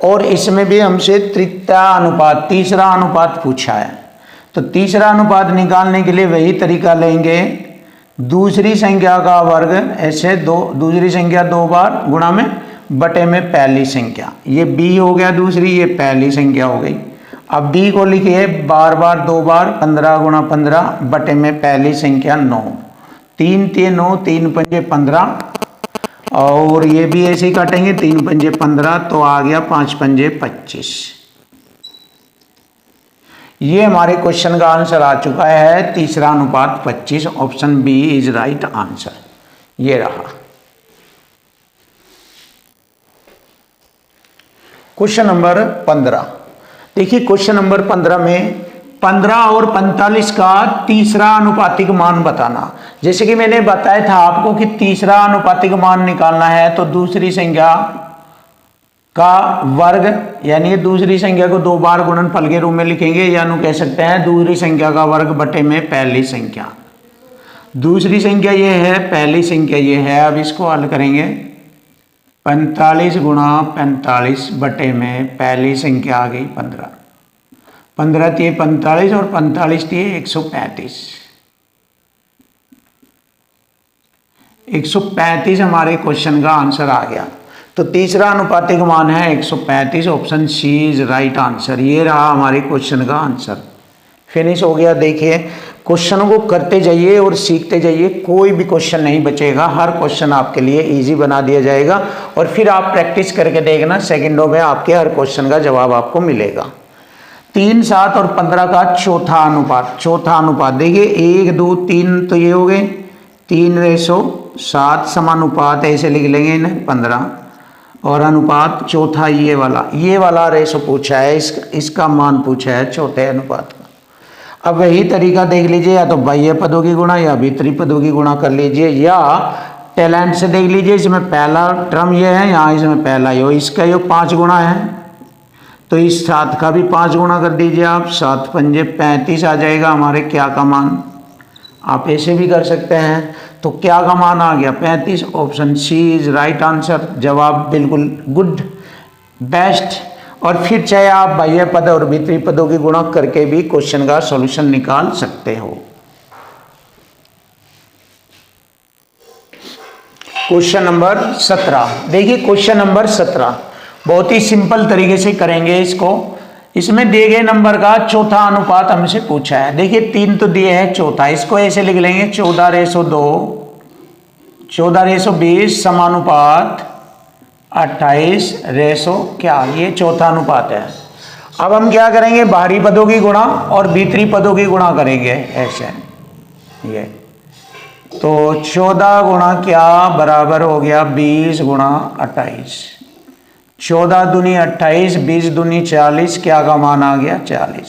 और इसमें भी हमसे तृतीय अनुपात, तीसरा अनुपात पूछा है, तो तीसरा अनुपात निकालने के लिए वही तरीका लेंगे दूसरी संख्या का वर्ग ऐसे दो, दूसरी संख्या 2 बार गुणा में बटे में पहली संख्या, ये b हो गया दूसरी, ये पहली संख्या हो गई। अब b को लिखिए बार बार 2 बार 15 गुणा 15 बटे में पहली संख्या 9, 3 3 9, 3 पंजे 15, और ये भी ऐसे ही काटेंगे 3 पंजे 15, तो आ गया 5 पंजे 25। ये हमारे क्वेश्चन का आंसर आ चुका है 3:25। Option B is right answer. ये रहा क्वेश्चन नंबर 15। देखिए क्वेश्चन नंबर 15 में 15 और 45 का तीसरा अनुपातिक मान बताना। जैसे कि मैंने बताया था आपको कि तीसरा अनुपातिक मान निकालना है तो दूसरी संख्या का वर्ग, यानी दूसरी संख्या को 2 बार गुणनफल के रूप में लिखेंगे, या नु कह सकते हैं दूसरी संख्या का वर्ग बटे में पहली संख्या। दूसरी संख्या ये है, पहली संख्या ये है। अब इसको हल करेंगे 45 गुणा 45 बटे में पहली संख्या आ गई 15, 15 थी 45 और 45 थी 135। 135 हमारे क्वेश्चन का आंसर आ गया। तो तीसरा अनुपातिक मान है 135। Option C is right answer. ये रहा हमारे क्वेश्चन का आंसर। फिनिश हो गया। देखिए क्वेश्चन को करते जाइए और सीखते जाइए, कोई भी क्वेश्चन नहीं बचेगा, हर क्वेश्चन आपके लिए इजी बना दिया जाएगा और फिर आप प्रैक्टिस करके देखना, सेकंडों में आपके हर क्वेश्चन का जवाब आपको मिलेगा। 3, 7 और 15 का चौथा अनुपात देखिए 1 2 3, तो ये हो गए 3:7 समानुपात, ऐसे लिख लेंगे इन्हें 15, और अनुपात चौथा ये वाला रेशो पूछा है, इसका मान पूछा है चौथे अनुपात का। अब वही तरीका देख लीजिए, या तो बाह्य पदों की गुणा या भीतरी पदों की गुणा कर लीजिए, या टैलेंट से देख लीजिए। इसमें पहला टर्म ये है, यहाँ इसमें पहला योग, इसका योग 5 गुणा है, तो इस 7 का भी 5 गुणा कर दीजिए आप। 7 पंजे 35 आ जाएगा हमारे क्या का मान। आप ऐसे भी कर सकते हैं। तो क्या का मान आ गया 35। Option C is right answer. जवाब बिल्कुल गुड, बेस्ट। और फिर चाहे आप बाह्य पद और भीतरी पदों की गुणा करके भी क्वेश्चन का सॉल्यूशन निकाल सकते हो। क्वेश्चन नंबर 17 देखिए, क्वेश्चन नंबर 17 बहुत ही सिंपल तरीके से करेंगे इसको। इसमें दिए गए नंबर का चौथा अनुपात हमसे पूछा है। देखिए 3 तो दिए हैं, चौथा इसको ऐसे लिख लेंगे 14:2, 14:20 समानुपात 28 क्या, ये चौथा अनुपात है। अब हम क्या करेंगे, बाहरी पदों की गुणा और भीतरी पदों की गुणा करेंगे ऐसे। ये तो 14 गुणा क्या बराबर हो गया 20 गुणा 28, 14 दूनी 28, 20 दूनी 40, क्या का मान आ गया 40।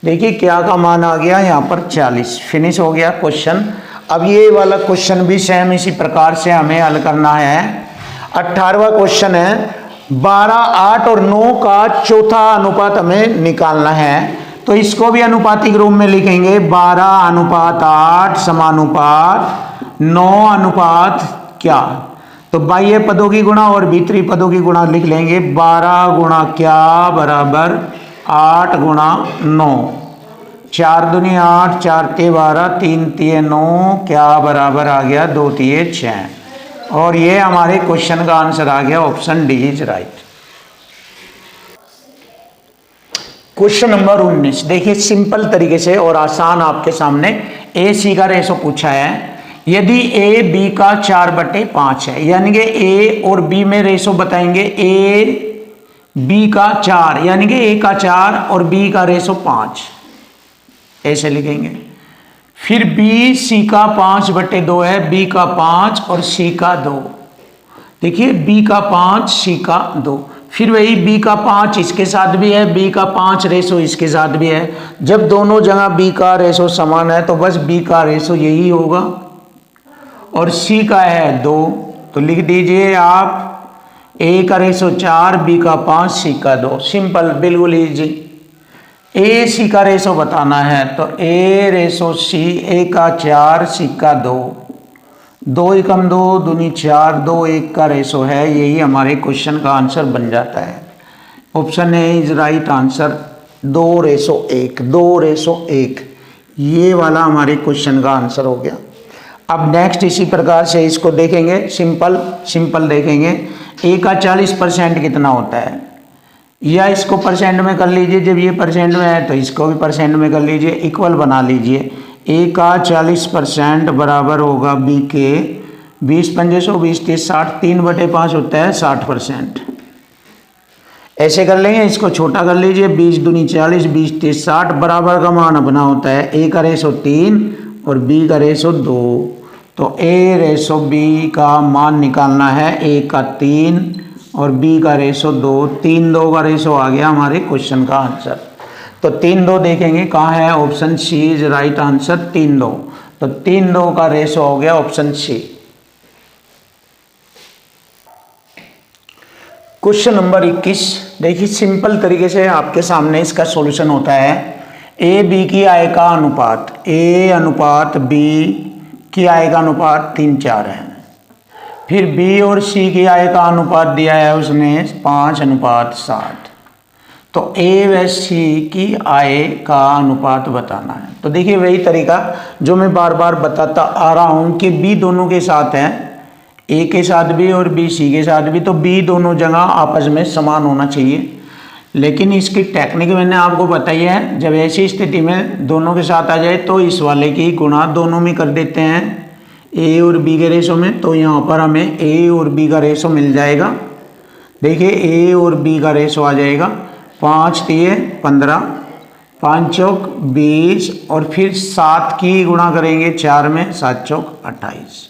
देखिए क्या का मान आ गया यहाँ पर 40। फिनिश हो गया क्वेश्चन। अब ये वाला क्वेश्चन भी सेम इसी प्रकार से हमें हल करना है। 18वां क्वेश्चन है, 12, 8 और 9 का चौथा अनुपात हमें निकालना है। तो इसको भी अनुपातिक रूप में लिखेंगे 12:8 समानुपात 9 क्या। तो बाह्य पदों की गुणा और भीतरी पदों की गुणा लिख लेंगे 12 गुणा क्या बराबर 8 गुणा 9, 4 दूनी 8, 4 ते 12, 3 तिये 9, क्या बराबर आ गया 2 तिये 6। और ये हमारे क्वेश्चन का आंसर आ गया। Option D is right. Question number 19 देखिए, सिंपल तरीके से और आसान आपके सामने ए सी का रेशो पूछा है। यदि ए बी का 4/5 है, यानी कि ए और बी में रेशो बताएंगे ए बी का 4, यानी कि ए का 4 और बी का रेशो 5, ऐसे लिखेंगे। फिर बी सी का 5/2 है, बी का 5 और सी का 2। देखिए बी का 5 सी का 2, फिर वही बी का 5 इसके साथ भी है, बी का 5 रेशो इसके साथ भी है। जब दोनों जगह बी का रेशो समान है तो बस बी का रेशो यही होगा, और सी का है 2, तो लिख दीजिए आप ए का रेशो 4, बी का 5, सी का 2। सिंपल, बिल्कुल इजी। ए सी का रेशो बताना है तो ए रेशो सी, ए का 4 सी का 2, 2 एकम 2 दूनी 4, 2 1 का रेशो है। यही हमारे क्वेश्चन का आंसर बन जाता है। Option A is right answer. 2:1, 2:1 ये वाला हमारे क्वेश्चन का आंसर हो गया। अब नेक्स्ट इसी प्रकार से इसको देखेंगे, सिंपल देखेंगे। ए का 40% कितना होता है, या इसको परसेंट में कर लीजिए, जब ये परसेंट में है तो इसको भी परसेंट में कर लीजिए, इक्वल बना लीजिए। ए का 40% बराबर होगा बी के 20 पंजे 100 20 30 60, 3/5 होता है 60%। ऐसे कर लेंगे, इसको छोटा कर लीजिए, 20 दूनी 40 20 30 60 बराबर का मान अपना होता है ए का रेशो 3 और बी का रेशो 2। तो ए रेशो बी का मान निकालना है, ए का 3 और बी का रेशो 2, 3-2 का रेशो आ गया हमारे क्वेश्चन का आंसर। तो 3-2 देखेंगे कहाँ है, option C is right answer 3-2। तो 3-2 का रेशो हो गया ऑप्शन सी। क्वेश्चन नंबर 21 देखिए, सिंपल तरीके से आपके सामने इसका सॉल्यूशन होता है। ए बी की आय का अनुपात, ए अनुपात बी की आय का अनुपात 3:4 है। फिर बी और सी की आय का अनुपात दिया है उसने 5:7। तो ए व सी की आय का अनुपात बताना है। तो देखिए वही तरीका जो मैं बार बार बताता आ रहा हूँ कि बी दोनों के साथ है, ए के साथ भी और बी सी के साथ भी, तो बी दोनों जगह आपस में समान होना चाहिए। लेकिन इसकी टेक्निक मैंने आपको बताई है, जब ऐसी स्थिति में दोनों के साथ आ जाए तो इस वाले की गुणा दोनों में कर देते हैं ए और बी के रेशो में। तो यहाँ पर हमें ए और बी का रेशो मिल जाएगा। देखिए ए और बी का रेशो आ जाएगा 5×3 15, 5×4 20 और फिर 7 की गुणा करेंगे 4 में, 7×4 28।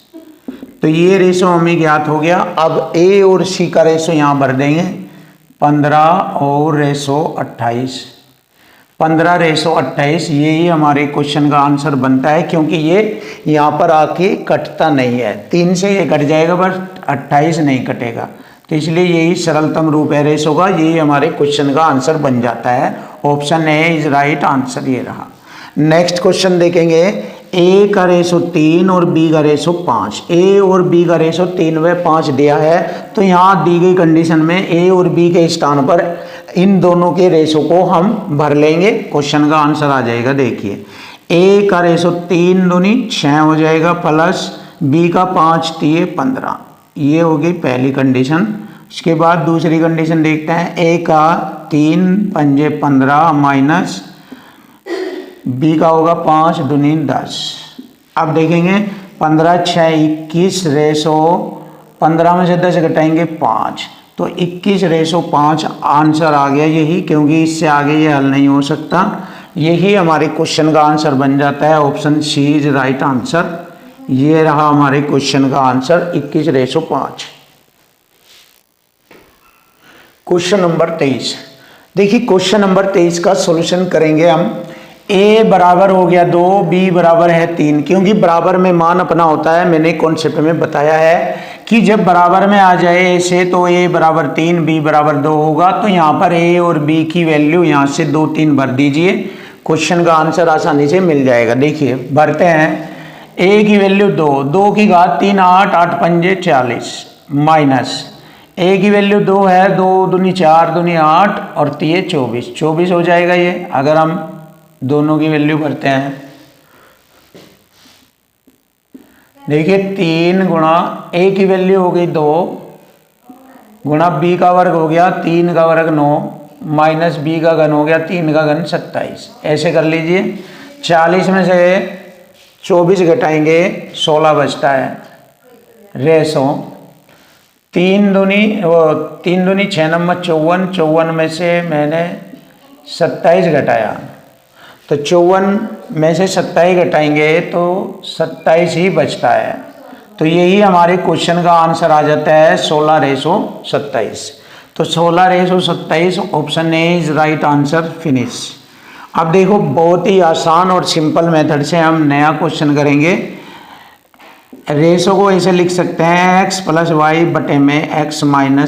तो ये रेशो हमें ज्ञात हो गया। अब ए और सी का रेशो यहाँ भर देंगे 15 और रेशो 28, 15:28। यही हमारे क्वेश्चन का आंसर बनता है, क्योंकि ये यहाँ पर आके कटता नहीं है। 3 से ये कट जाएगा बस 28 नहीं कटेगा। तो इसलिए यही सरलतम रूप है रेशो का, यही हमारे क्वेश्चन का आंसर बन जाता है। Option A is right answer ये रहा। नेक्स्ट क्वेश्चन देखेंगे, ए का रेशो 3 और बी का रेशो 5। ए और बी का रेशो 3/5 दिया है। तो यहाँ दी गई कंडीशन में ए और बी के स्थान पर इन दोनों के रेशो को हम भर लेंगे, क्वेश्चन का आंसर आ जाएगा। देखिए ए का रेशो 3 दूनी 6 हो जाएगा, प्लस बी का 5×3 15। ये होगी पहली कंडीशन। उसके बाद दूसरी कंडीशन देखते हैं, ए का 3 पंजे 15 माइनस बी का होगा 5 दूनी 10। अब देखेंगे 15 6 21 रेशो 15 में से 10 घटाएंगे 5, तो 21:5 आंसर आ गया यही, क्योंकि इससे आगे ये हल नहीं हो सकता। यही हमारे क्वेश्चन का आंसर बन जाता है। Option C is right answer. ये रहा हमारे क्वेश्चन का आंसर 21:5। क्वेश्चन नंबर 23 देखिए, क्वेश्चन नंबर 23 का सॉल्यूशन करेंगे हम। ए बराबर हो गया 2, बी बराबर है 3, क्योंकि बराबर में मान अपना होता है। मैंने कॉन्सेप्ट में बताया है कि जब बराबर में आ जाए ऐसे तो ए बराबर 3 बी बराबर 2 होगा। तो यहाँ पर ए और बी की वैल्यू यहाँ से 2 3 भर दीजिए, क्वेश्चन का आंसर आसानी से मिल जाएगा। देखिए भरते हैं, ए की वैल्यू 2, 2 की घात 3 8, 8 पंजे 40 माइनस ए की वैल्यू 2 है, 2 दूनी 4 दूनी 8 और 3 24, 24 हो जाएगा ये, अगर हम दोनों की वैल्यू भरते हैं। देखिए 3 गुणा ए की वैल्यू हो गई 2 गुणा बी का वर्ग हो गया 3 का वर्ग 9 माइनस बी का घन हो गया 3 का घन 27। ऐसे कर लीजिए, 40 में से 24 घटाएंगे 16 बचता है। रेशो 3 दूनी 6 नंबर 54, 54 में से मैंने 27 घटाया, तो 54 में से 27 घटाएंगे तो 27 ही बचता है। तो यही हमारे क्वेश्चन का आंसर आ जाता है 16:27। तो 16:27 option A is right answer. Finish. अब देखो बहुत ही आसान और सिंपल मेथड से हम नया क्वेश्चन करेंगे। रेशो को ऐसे लिख सकते हैं, x + y बटे में x -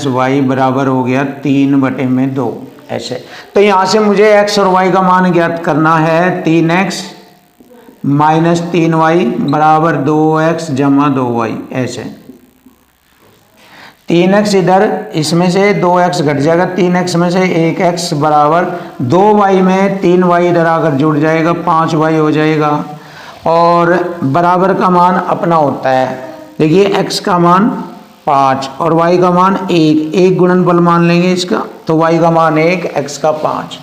y बराबर हो गया 3/2 ऐसे। तो यहाँ से मुझे x और y का मान ज्ञात करना है। 3x - 3y बराबर 2x + 2y ऐसे। 3x इधर, इसमें से 2x घट जाएगा, 3x में से 1x बराबर 2y में 3y इधर आकर जुड़ जाएगा, 5y हो जाएगा। और बराबर का मान अपना होता है। देखिए x का मान 5 और y का मान 1, एक गुणनफल मान लेंगे इसका, तो y का मान 1, x का 5।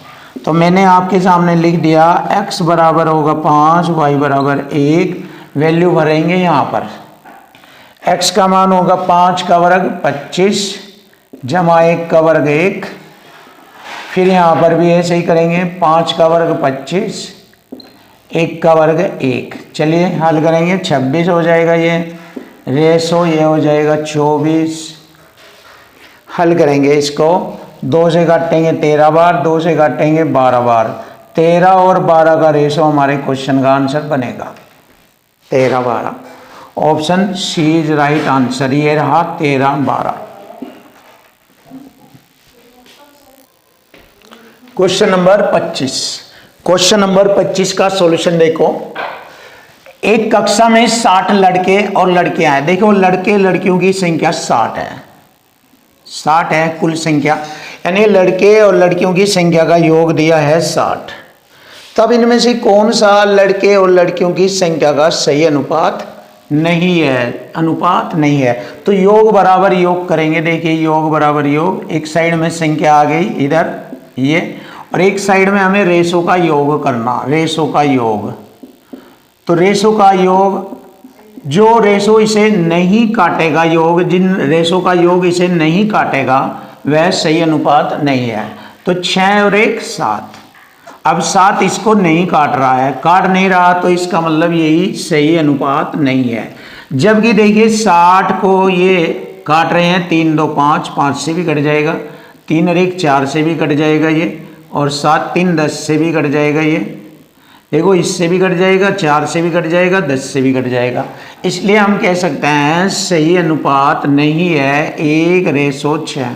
तो मैंने आपके सामने लिख दिया x बराबर होगा 5, y बराबर 1, वैल्यू भरेंगे यहाँ पर। x का मान होगा 5 का वर्ग 25 जमा 1 का वर्ग 1, फिर यहाँ पर भी ऐसे ही करेंगे, 5 का वर्ग 25, 1 का वर्ग 1। चलिए हल करेंगे, 26 हो जाएगा ये रेशो, ये हो जाएगा 24। हल करेंगे इसको, 2 से काटेंगे 13 बार, 2 से काटेंगे 12 बार, 13 और 12 का रेशो हमारे क्वेश्चन का आंसर बनेगा 13-12। Option C is right answer, ये रहा 13-12। Question number 25। क्वेश्चन नंबर 25 का सॉल्यूशन देखो। एक कक्षा में 60 लड़के और लड़कियां हैं। देखो लड़के लड़कियों की संख्या 60 है, 60 है कुल संख्या, यानी लड़के और लड़कियों की संख्या का योग दिया है 60। तब इनमें से कौन सा लड़के और लड़कियों की संख्या का सही अनुपात नहीं है, अनुपात नहीं है। तो योग बराबर योग करेंगे। देखिए योग बराबर योग, एक साइड में संख्या आ गई इधर ये, और एक साइड में हमें रेशो का योग करना, रेशो का योग। तो रेशो का योग, जो रेशो इसे नहीं काटेगा, योग जिन रेशो का योग इसे नहीं काटेगा वह सही अनुपात नहीं है। तो 6 और 1 7। अब 7 इसको नहीं काट रहा है, काट नहीं रहा, तो इसका मतलब यही सही अनुपात नहीं है। जबकि देखिए 60 को ये काट रहे हैं, 3 2 5, 5 से भी कट जाएगा, 3 और 1 4 से भी कट जाएगा ये, और 7 3 10 से भी कट जाएगा ये। देखो इससे भी कट जाएगा, 4 से भी कट जाएगा, 10 से भी कट जाएगा। इसलिए हम कह सकते हैं सही अनुपात नहीं है 1:6।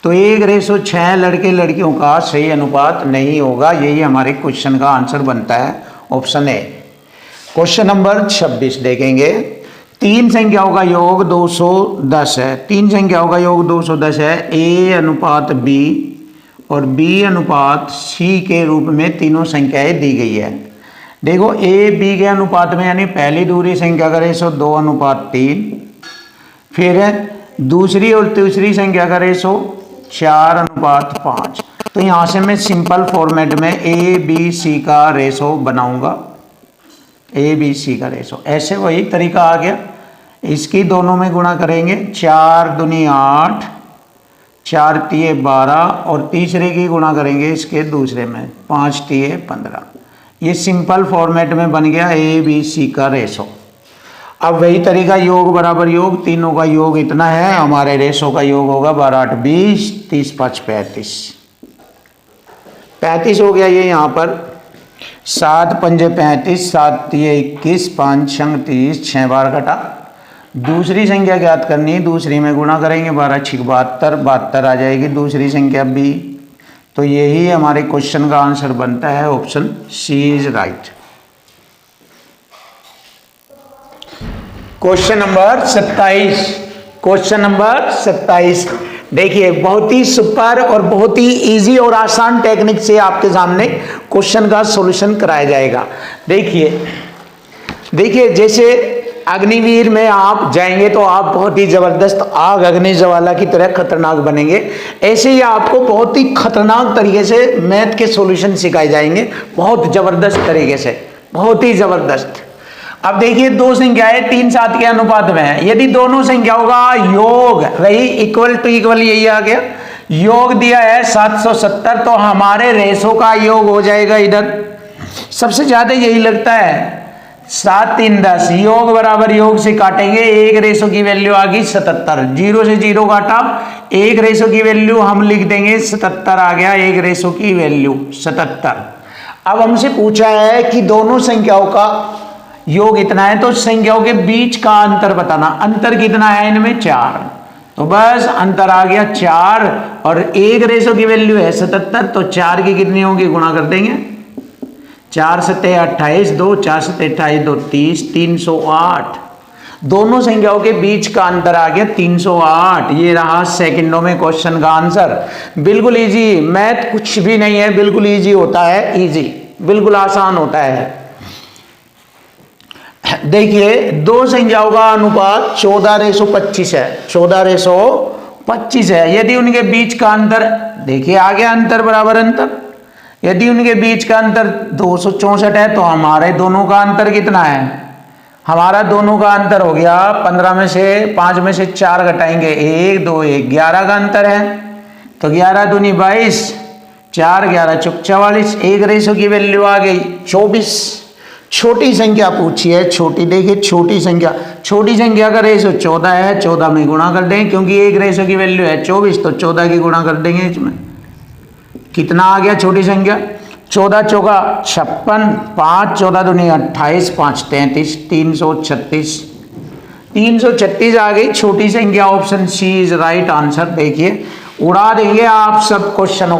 तो 1:6 लड़के लड़कियों का सही अनुपात नहीं होगा। यही हमारे क्वेश्चन का आंसर बनता है, ऑप्शन ए। क्वेश्चन नंबर 26 देखेंगे। 3 संख्याओं का योग 210 है। 3 संख्याओं का योग 210 है। a अनुपात b और b अनुपात c के रूप में तीनों संख्याएं दी गई है। देखो a b के अनुपात में, यानी पहली दूसरी संख्या का रेशो 2:3, फिर दूसरी और तीसरी संख्या का रेशो 4:5। तो यहाँ से मैं सिंपल फॉर्मेट में a b c का रेशो बनाऊंगा, a b c का रेशो। ऐसे वही तरीका आ गया, इसकी दोनों में गुणा करेंगे, 4 दूनी 8, 4 तिये 12, और तीसरे की गुणा करेंगे इसके दूसरे में, 5 तिये 15। ये सिंपल फॉर्मेट में बन गया a b c का रेशो। अब वही तरीका, योग बराबर योग, तीनों का योग इतना है, हमारे रेशो का योग होगा 12 8 20, 30 5 35। 35 हो गया ये यहाँ पर, 7 पंजे 35, 7 तिये 21, 5 छंग 30, 6 बार कटा। दूसरी संख्या ज्ञात करनी है, दूसरी में गुणा करेंगे, 12 6 72, 72 आ जाएगी दूसरी संख्या b। तो यही हमारे क्वेश्चन का आंसर बनता है, option C is right. Question number 27। Question number 27 देखिए, बहुत ही सुपर और बहुत ही इजी और आसान टेक्निक से आपके सामने क्वेश्चन का सॉल्यूशन कराया जाएगा। देखिए जैसे अग्निवीर में आप जाएंगे तो आप बहुत ही जबरदस्त आग अग्निज्वाला की तरह खतरनाक बनेंगे। ऐसे ही आपको बहुत ही खतरनाक तरीके से मैथ के सॉल्यूशन सिखाए जाएंगे, बहुत जबरदस्त तरीके से, बहुत ही जबरदस्त। अब देखिए दो संख्याएं 3 7 के अनुपात में है। यदि दोनों संख्याओं का योग, वही इक्वल टू इक्वल यही आ गया, योग दिया है 770, तो हमारे रेशो का योग हो जाएगा इधर। सबसे ज्यादा यही लगता है 7 3 10, योग बराबर योग से काटेंगे, एक रेशो की वैल्यू आ गई 77, 0 से 0 काटा, एक रेशो की वैल्यू हम लिख देंगे 77 आ गया, एक रेशो की वैल्यू 77। अब हमसे पूछा है कि दोनों संख्याओं का योग इतना है, तो संख्याओं के बीच का अंतर बताना। अंतर कितना है इनमें? 4। तो बस अंतर आ गया 4, और एक रेशो की वैल्यू है 77, तो 4 की कितनी होगी, गुणा कर देंगे, 4 7 28, 2 4 7 28, 2 30, 308। दोनों संख्याओं के बीच का अंतर आ गया 308। ये रहा सेकंडों में क्वेश्चन का आंसर। बिल्कुल इजी, मैथ कुछ भी नहीं है, बिल्कुल इजी होता है, इजी बिल्कुल आसान होता है। देखिए दो संख्याओं का अनुपात 14:25 है, 14:25 है। यदि उनके बीच का अंतर, देखिए आ गया अंतर बराबर अंतर। यदि उनके बीच का अंतर 264 है तो हमारे दोनों का अंतर कितना है? हमारा दोनों का अंतर हो गया 15 में से 5 में से 4 घटाएंगे 1 2 1, 11 का अंतर है। तो 11 दूनी 22, 4 11 चौक 44, 1 की वैल्यू आ गई 24। छोटी संख्या पूछी है, छोटी, देखिए छोटी संख्या का रेशो 14 है, 14 में गुणा कर देंगे क्योंकि 1 की वैल्यू है 24, तो 14 की गुणा कर देंगे इसमें। कितना आ गया छोटी संख्या? 14 चौका 56, 5 14 दूनी 28, 5 33, 336, 336 आ गई छोटी संख्या। Option C is right answer. देखिए उड़ा देंगे आप सब क्वेश्चन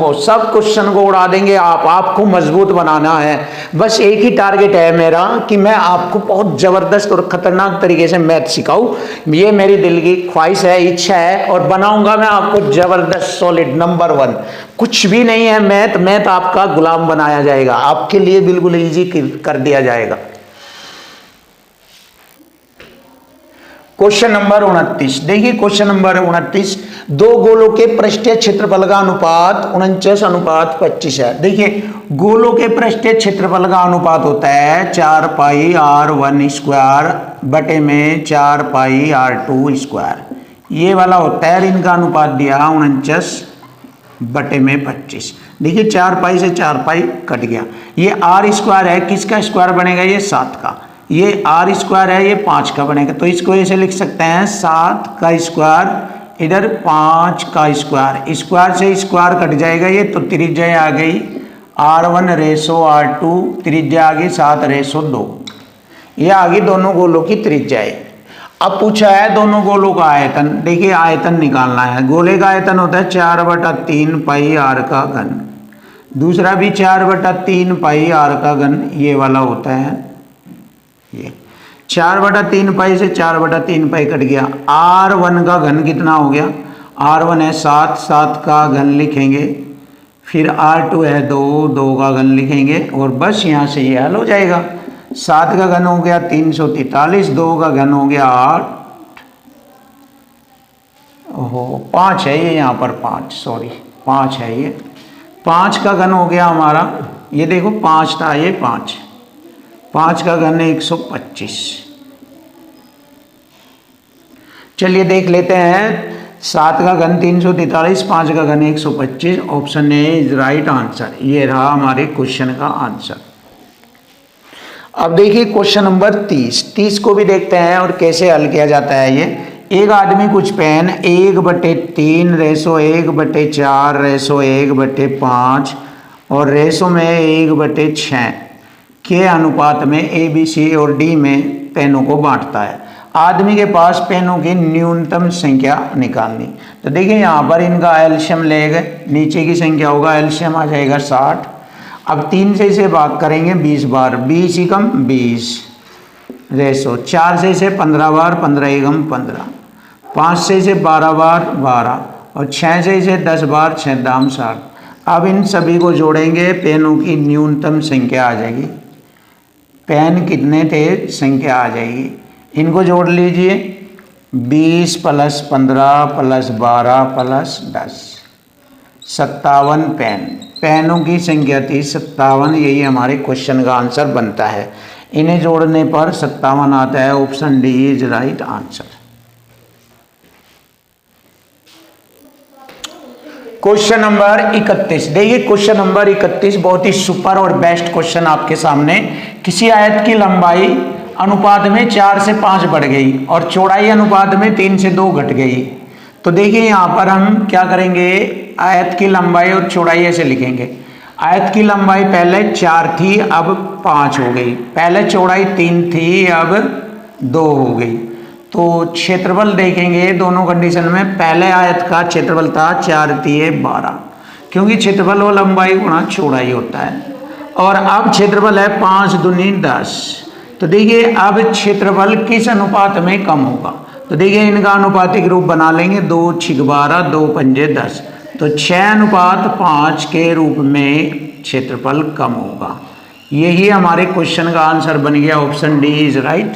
को उड़ा देंगे आप। आपको मजबूत बनाना है, बस एक ही टारगेट है मेरा कि मैं आपको बहुत जबरदस्त और खतरनाक तरीके से मैथ सिखाऊं। ये मेरी दिल की ख्वाहिश है, इच्छा है, और बनाऊंगा मैं आपको जबरदस्त सॉलिड नंबर 1। कुछ भी नहीं है मैथ आपका गुलाम बनाया जाएगा, आपके लिए बिल्कुल इजी कर दिया जाएगा। क्वेश्चन नंबर 29, देखिए क्वेश्चन नंबर 29, दो गोलों के पृष्ठीय क्षेत्रफल का अनुपात 49:25 है। देखिए गोलों के पृष्ठीय क्षेत्रफल का अनुपात होता है 4 पाई r1 स्क्वायर बटे में 4 पाई r2 स्क्वायर, ये वाला होता है। इनका अनुपात दिया 49/25। देखिए 4 पाई से 4 पाई कट गया। ये r स्क्वायर है, किसका स्क्वायर बनेगा? ये 7 का। ये r स्क्वायर है, ये 5 का बनेगा। तो इसको ऐसे लिख सकते हैं 7 का स्क्वायर, इधर 5 का स्क्वायर, स्क्वायर से स्क्वायर कट जाएगा ये, तो त्रिज्या आ गई r1 रेशो r2, त्रिज्या आ गई 7:2। ये आ गई दोनों गोलों की त्रिज्याएं। अब पूछा है दोनों गोलों का आयतन। देखिए आयतन निकालना है। गोले का आयतन होता है 4/3 पाई r का घन, दूसरा भी 4/3 पाई r का घन, ये वाला होता है। ये 4/3 पाई से 4/3 पाई कट गया। r1 का घन कितना हो गया? r1 है 7, 7 का घन लिखेंगे, फिर r2 है 2, 2 का घन लिखेंगे, और बस यहाँ से ये हल हो जाएगा। 7 का घन हो गया 343, 2 का घन हो गया 8, ओहो 5 है ये, यहाँ पर 5 है ये, 5 का घन हो गया हमारा, ये देखो 5 था, ये 5 का घन 125। चलिए देख लेते हैं। 7 का घन 343, 5 का घन 125। Option A is right answer. ये रहा हमारे क्वेश्चन का आंसर। अब देखिए क्वेश्चन नंबर 30 को भी देखते हैं और कैसे हल किया जाता है ये। एक आदमी कुछ पेन 1/3 रेशो 1/4 रेशो 1/5 और रेशो में 1/6 के अनुपात में ए बी सी और डी में पेनों को बांटता है। आदमी के पास पेनों की न्यूनतम संख्या निकालनी। तो देखिए यहाँ पर इनका एलसीएम लेंगे, नीचे की संख्या होगा एलसीएम आ जाएगा 60। अब 3 से इसे भाग करेंगे 20 बार, 20 एकम 20 रेशो, 4 से इसे 15 बार, 15 एकम 15, 5 से इसे 12 बार 12, और 6 से इसे 10 बार, 6 दाम 60। अब इन सभी को जोड़ेंगे, पेनों की न्यूनतम संख्या आ जाएगी। पेन कितने थे संख्या आ जाएगी, इनको जोड़ लीजिए। 20 + 15 + 12 + 10, 57 पेनों की संख्या थी 57। यही हमारे क्वेश्चन का आंसर बनता है। इन्हें जोड़ने पर 57 आता है। Option D is right answer. Question number 31, देखिए क्वेश्चन नंबर 31 बहुत ही सुपर और बेस्ट क्वेश्चन आपके सामने। किसी आयत की लंबाई अनुपात में 4 से 5 बढ़ गई और चौड़ाई अनुपात में 3 से 2 घट गई। तो देखिए यहाँ पर हम क्या करेंगे, आयत की लंबाई और चौड़ाई ऐसे लिखेंगे। आयत की लंबाई पहले 4 थी, अब 5 हो गई। पहले चौड़ाई 3 थी, अब 2 हो गई। तो क्षेत्रफल देखेंगे दोनों कंडीशन में। पहले आयत का क्षेत्रफल था 4 × 12, क्योंकि क्षेत्रफल और लंबाई गुणा चौड़ाई होता है। और अब क्षेत्रफल है 5 दूनी 10। तो देखिए अब क्षेत्रफल किस अनुपात में कम होगा। तो देखिए इनका अनुपातिक रूप बना लेंगे। 2 × 6 = 12, 2 × 5 = 10। तो 6:5 के रूप में क्षेत्रफल कम होगा। यही हमारे क्वेश्चन का आंसर बन गया, ऑप्शन डी इज राइट।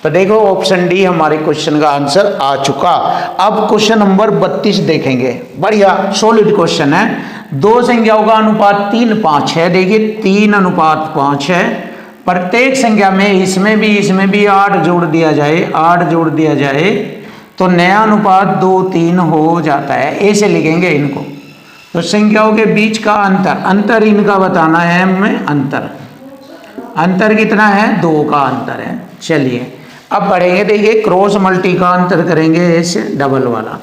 तो देखो ऑप्शन डी हमारे क्वेश्चन का आंसर आ चुका। अब क्वेश्चन नंबर 32 देखेंगे, बढ़िया सॉलिड क्वेश्चन है। दो संख्याओं का अनुपात 3:5 है। देखिए 3:5 है। प्रत्येक संख्या में इसमें भी 8 जोड़ दिया जाए, 8 जोड़ दिया जाए तो नया अनुपात 2:3 हो जाता है। ऐसे लिखेंगे इनको। तो संख्याओं के बीच का अंतर इनका बताना है हमें। अंतर कितना है? 2 का अंतर है। चलिए अब बढ़ेंगे, देखिए क्रॉस मल्टी का अंतर करेंगे ऐसे डबल वाला।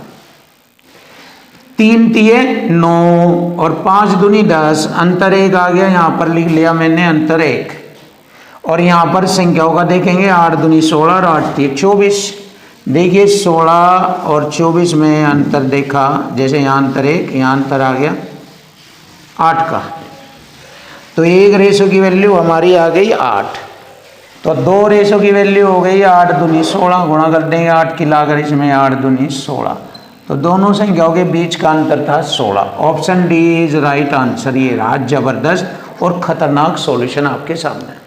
3 तिये 9 और 5 दूनी 10, अंतर 1 आ गया, यहाँ पर लिख लिया मैंने अंतर 1। और यहाँ पर संख्याओं का देखेंगे 8 दूनी 16 और 8 तिये 24। देखिए 16 और 24 में अंतर देखा, जैसे यहाँ अंतर 1, यहाँ अंतर आ गया 8 का। तो 1 रेशो की वैल्यू हमारी आ गई 8। तो 2 रेशो की वैल्यू हो गई 8 दूनी 16, गुणा कर देंगे 8 की लाकर इसमें 8 दूनी 16। तो दोनों संख्याओं के बीच का अंतर था 16। Option D is right answer. ये रहा जबरदस्त और खतरनाक सॉल्यूशन आपके सामने।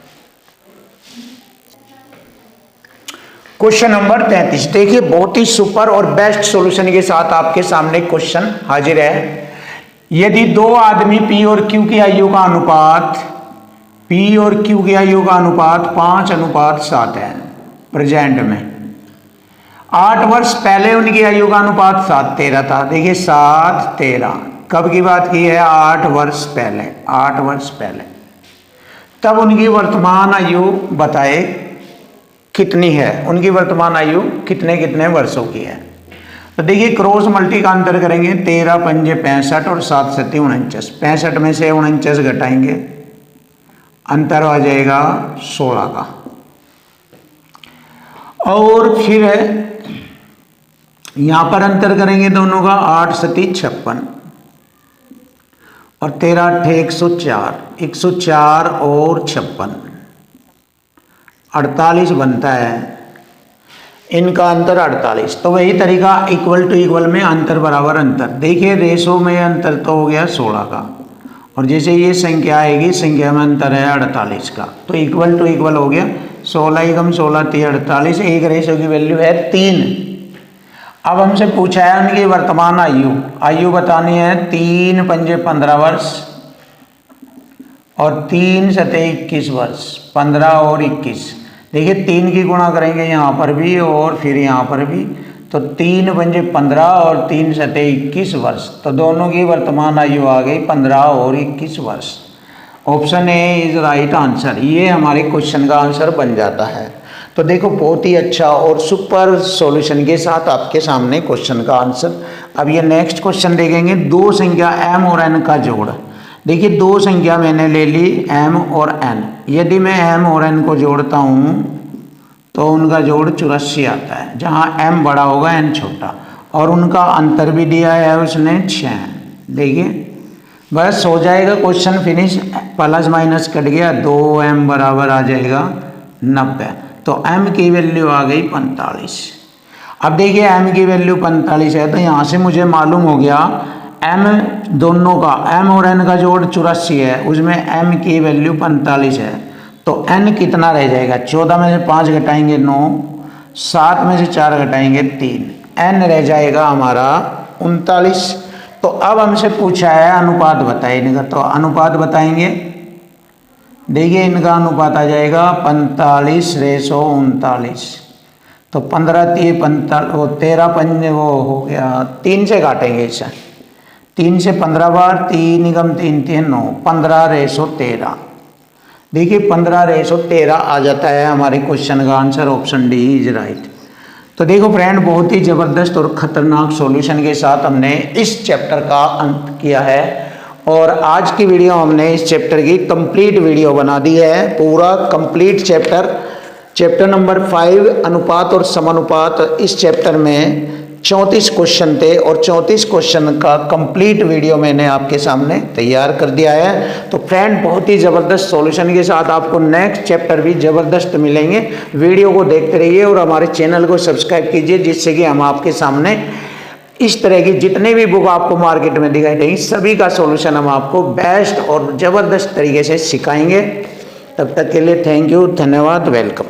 क्वेश्चन नंबर 33 देखिए, बहुत ही सुपर और बेस्ट सॉल्यूशन के साथ आपके सामने क्वेश्चन हाजिर है। यदि दो आदमी P और Q की आयु का अनुपात 5:7 है प्रेजेंट में, 8 वर्ष पहले उनकी आयु का अनुपात 7:13 था। देखिए 7:13 कब की बात की है? 8 वर्ष पहले। 8 वर्ष पहले। तब उनकी वर्तमान आयु बताए कितनी है? उनकी वर्तमान आयु कितने वर्षों की है? तो देखिए क्रॉस मल्टी का अंतर करेंगे। 13 पंजे 65 और 7 सत्ती 49। 65 में से 49 घटाएंगे, अंतर आ जाएगा 16 का। और फिर यहां पर अंतर करेंगे दोनों का, 8 सत्ती 56 और 13 8 104, 104 और 56 48 बनता है। इनका अंतर 48। तो वही तरीका इक्वल टू इक्वल में अंतर बराबर अंतर। देखिए रेशो में अंतर तो हो गया 16 का, और जैसे ये संख्या आएगी संख्या में अंतर है 48 का, तो इक्वल टू इक्वल हो गया। 16 × 16 = 48। एक रेशो की वैल्यू है 3। अब हमसे पूछा है उनकी वर्तमान आयु बतानी है। 3 पंजे 15 वर्ष और 3 सते 21 वर्ष, 15 और 21। देखिए 3 की गुणा करेंगे यहाँ पर भी और फिर यहाँ पर भी, तो 3 पंजे 15 और 3 सते 21 वर्ष। तो दोनों की वर्तमान आयु आ गई 15 और 21 वर्ष। Option A is right answer. ये हमारे क्वेश्चन का आंसर बन जाता है। तो देखो बहुत ही अच्छा और सुपर सॉल्यूशन के साथ आपके सामने क्वेश्चन का आंसर। अब ये नेक्स्ट क्वेश्चन देखेंगे। दो संख्या m और n का जोड़। देखिए दो संख्या मैंने ले ली m और n। यदि मैं m और n को जोड़ता हूँ तो उनका जोड़ 84 आता है, जहाँ m बड़ा होगा n छोटा, और उनका अंतर भी दिया है उसने 6। देखिए बस हो जाएगा question finish. Plus minus cut गया, 2m बराबर आ जाएगा 90। तो m की वैल्यू आ गई 45। अब देखिए m की वैल्यू 45 है, तो यहाँ से मुझे मालूम हो गया m दोनों का, m और n का जोड़ 84 है, उसमें m की वैल्यू 45 है। तो n कितना रह जाएगा? 14 में से 5 घटाएंगे 9, 7 में से 4 घटाएंगे 3, n रह जाएगा हमारा 39। तो अब हमसे पूछा है अनुपात बताइए इनका, तो अनुपात बताएंगे। देखिए इनका अनुपात आ जाएगा 45:39। तो 15 3 45, वो 13 पंजे वो हो गया, 3 से काटेंगे इसे, 3 से 15 बार, 3 × 3 = 9, 15:13। देखिए 15:13 आ जाता है हमारे क्वेश्चन का answer. Option D is right. तो देखो फ्रेंड, बहुत ही ज़बरदस्त और ख़तरनाक सॉल्यूशन के साथ हमने इस चैप्टर का अंत किया है, और आज की वीडियो हमने इस चैप्टर की कंप्लीट वीडियो बना दी है। पूरा कंप्लीट चैप्टर नंबर 5 अनुपात और समानुपात। इस चैप्टर में 34 क्वेश्चन थे और 34 क्वेश्चन का कंप्लीट वीडियो मैंने आपके सामने तैयार कर दिया है। तो फ्रेंड, बहुत ही ज़बरदस्त सॉल्यूशन के साथ आपको नेक्स्ट चैप्टर भी ज़बरदस्त मिलेंगे। वीडियो को देखते रहिए और हमारे चैनल को सब्सक्राइब कीजिए, जिससे कि हम आपके सामने इस तरह की जितने भी बुक आपको मार्केट में दिखाई देंगी सभी का सॉल्यूशन हम आपको बेस्ट और ज़बरदस्त तरीके से सिखाएंगे। तब तक के लिए थैंक यू, धन्यवाद, वेलकम।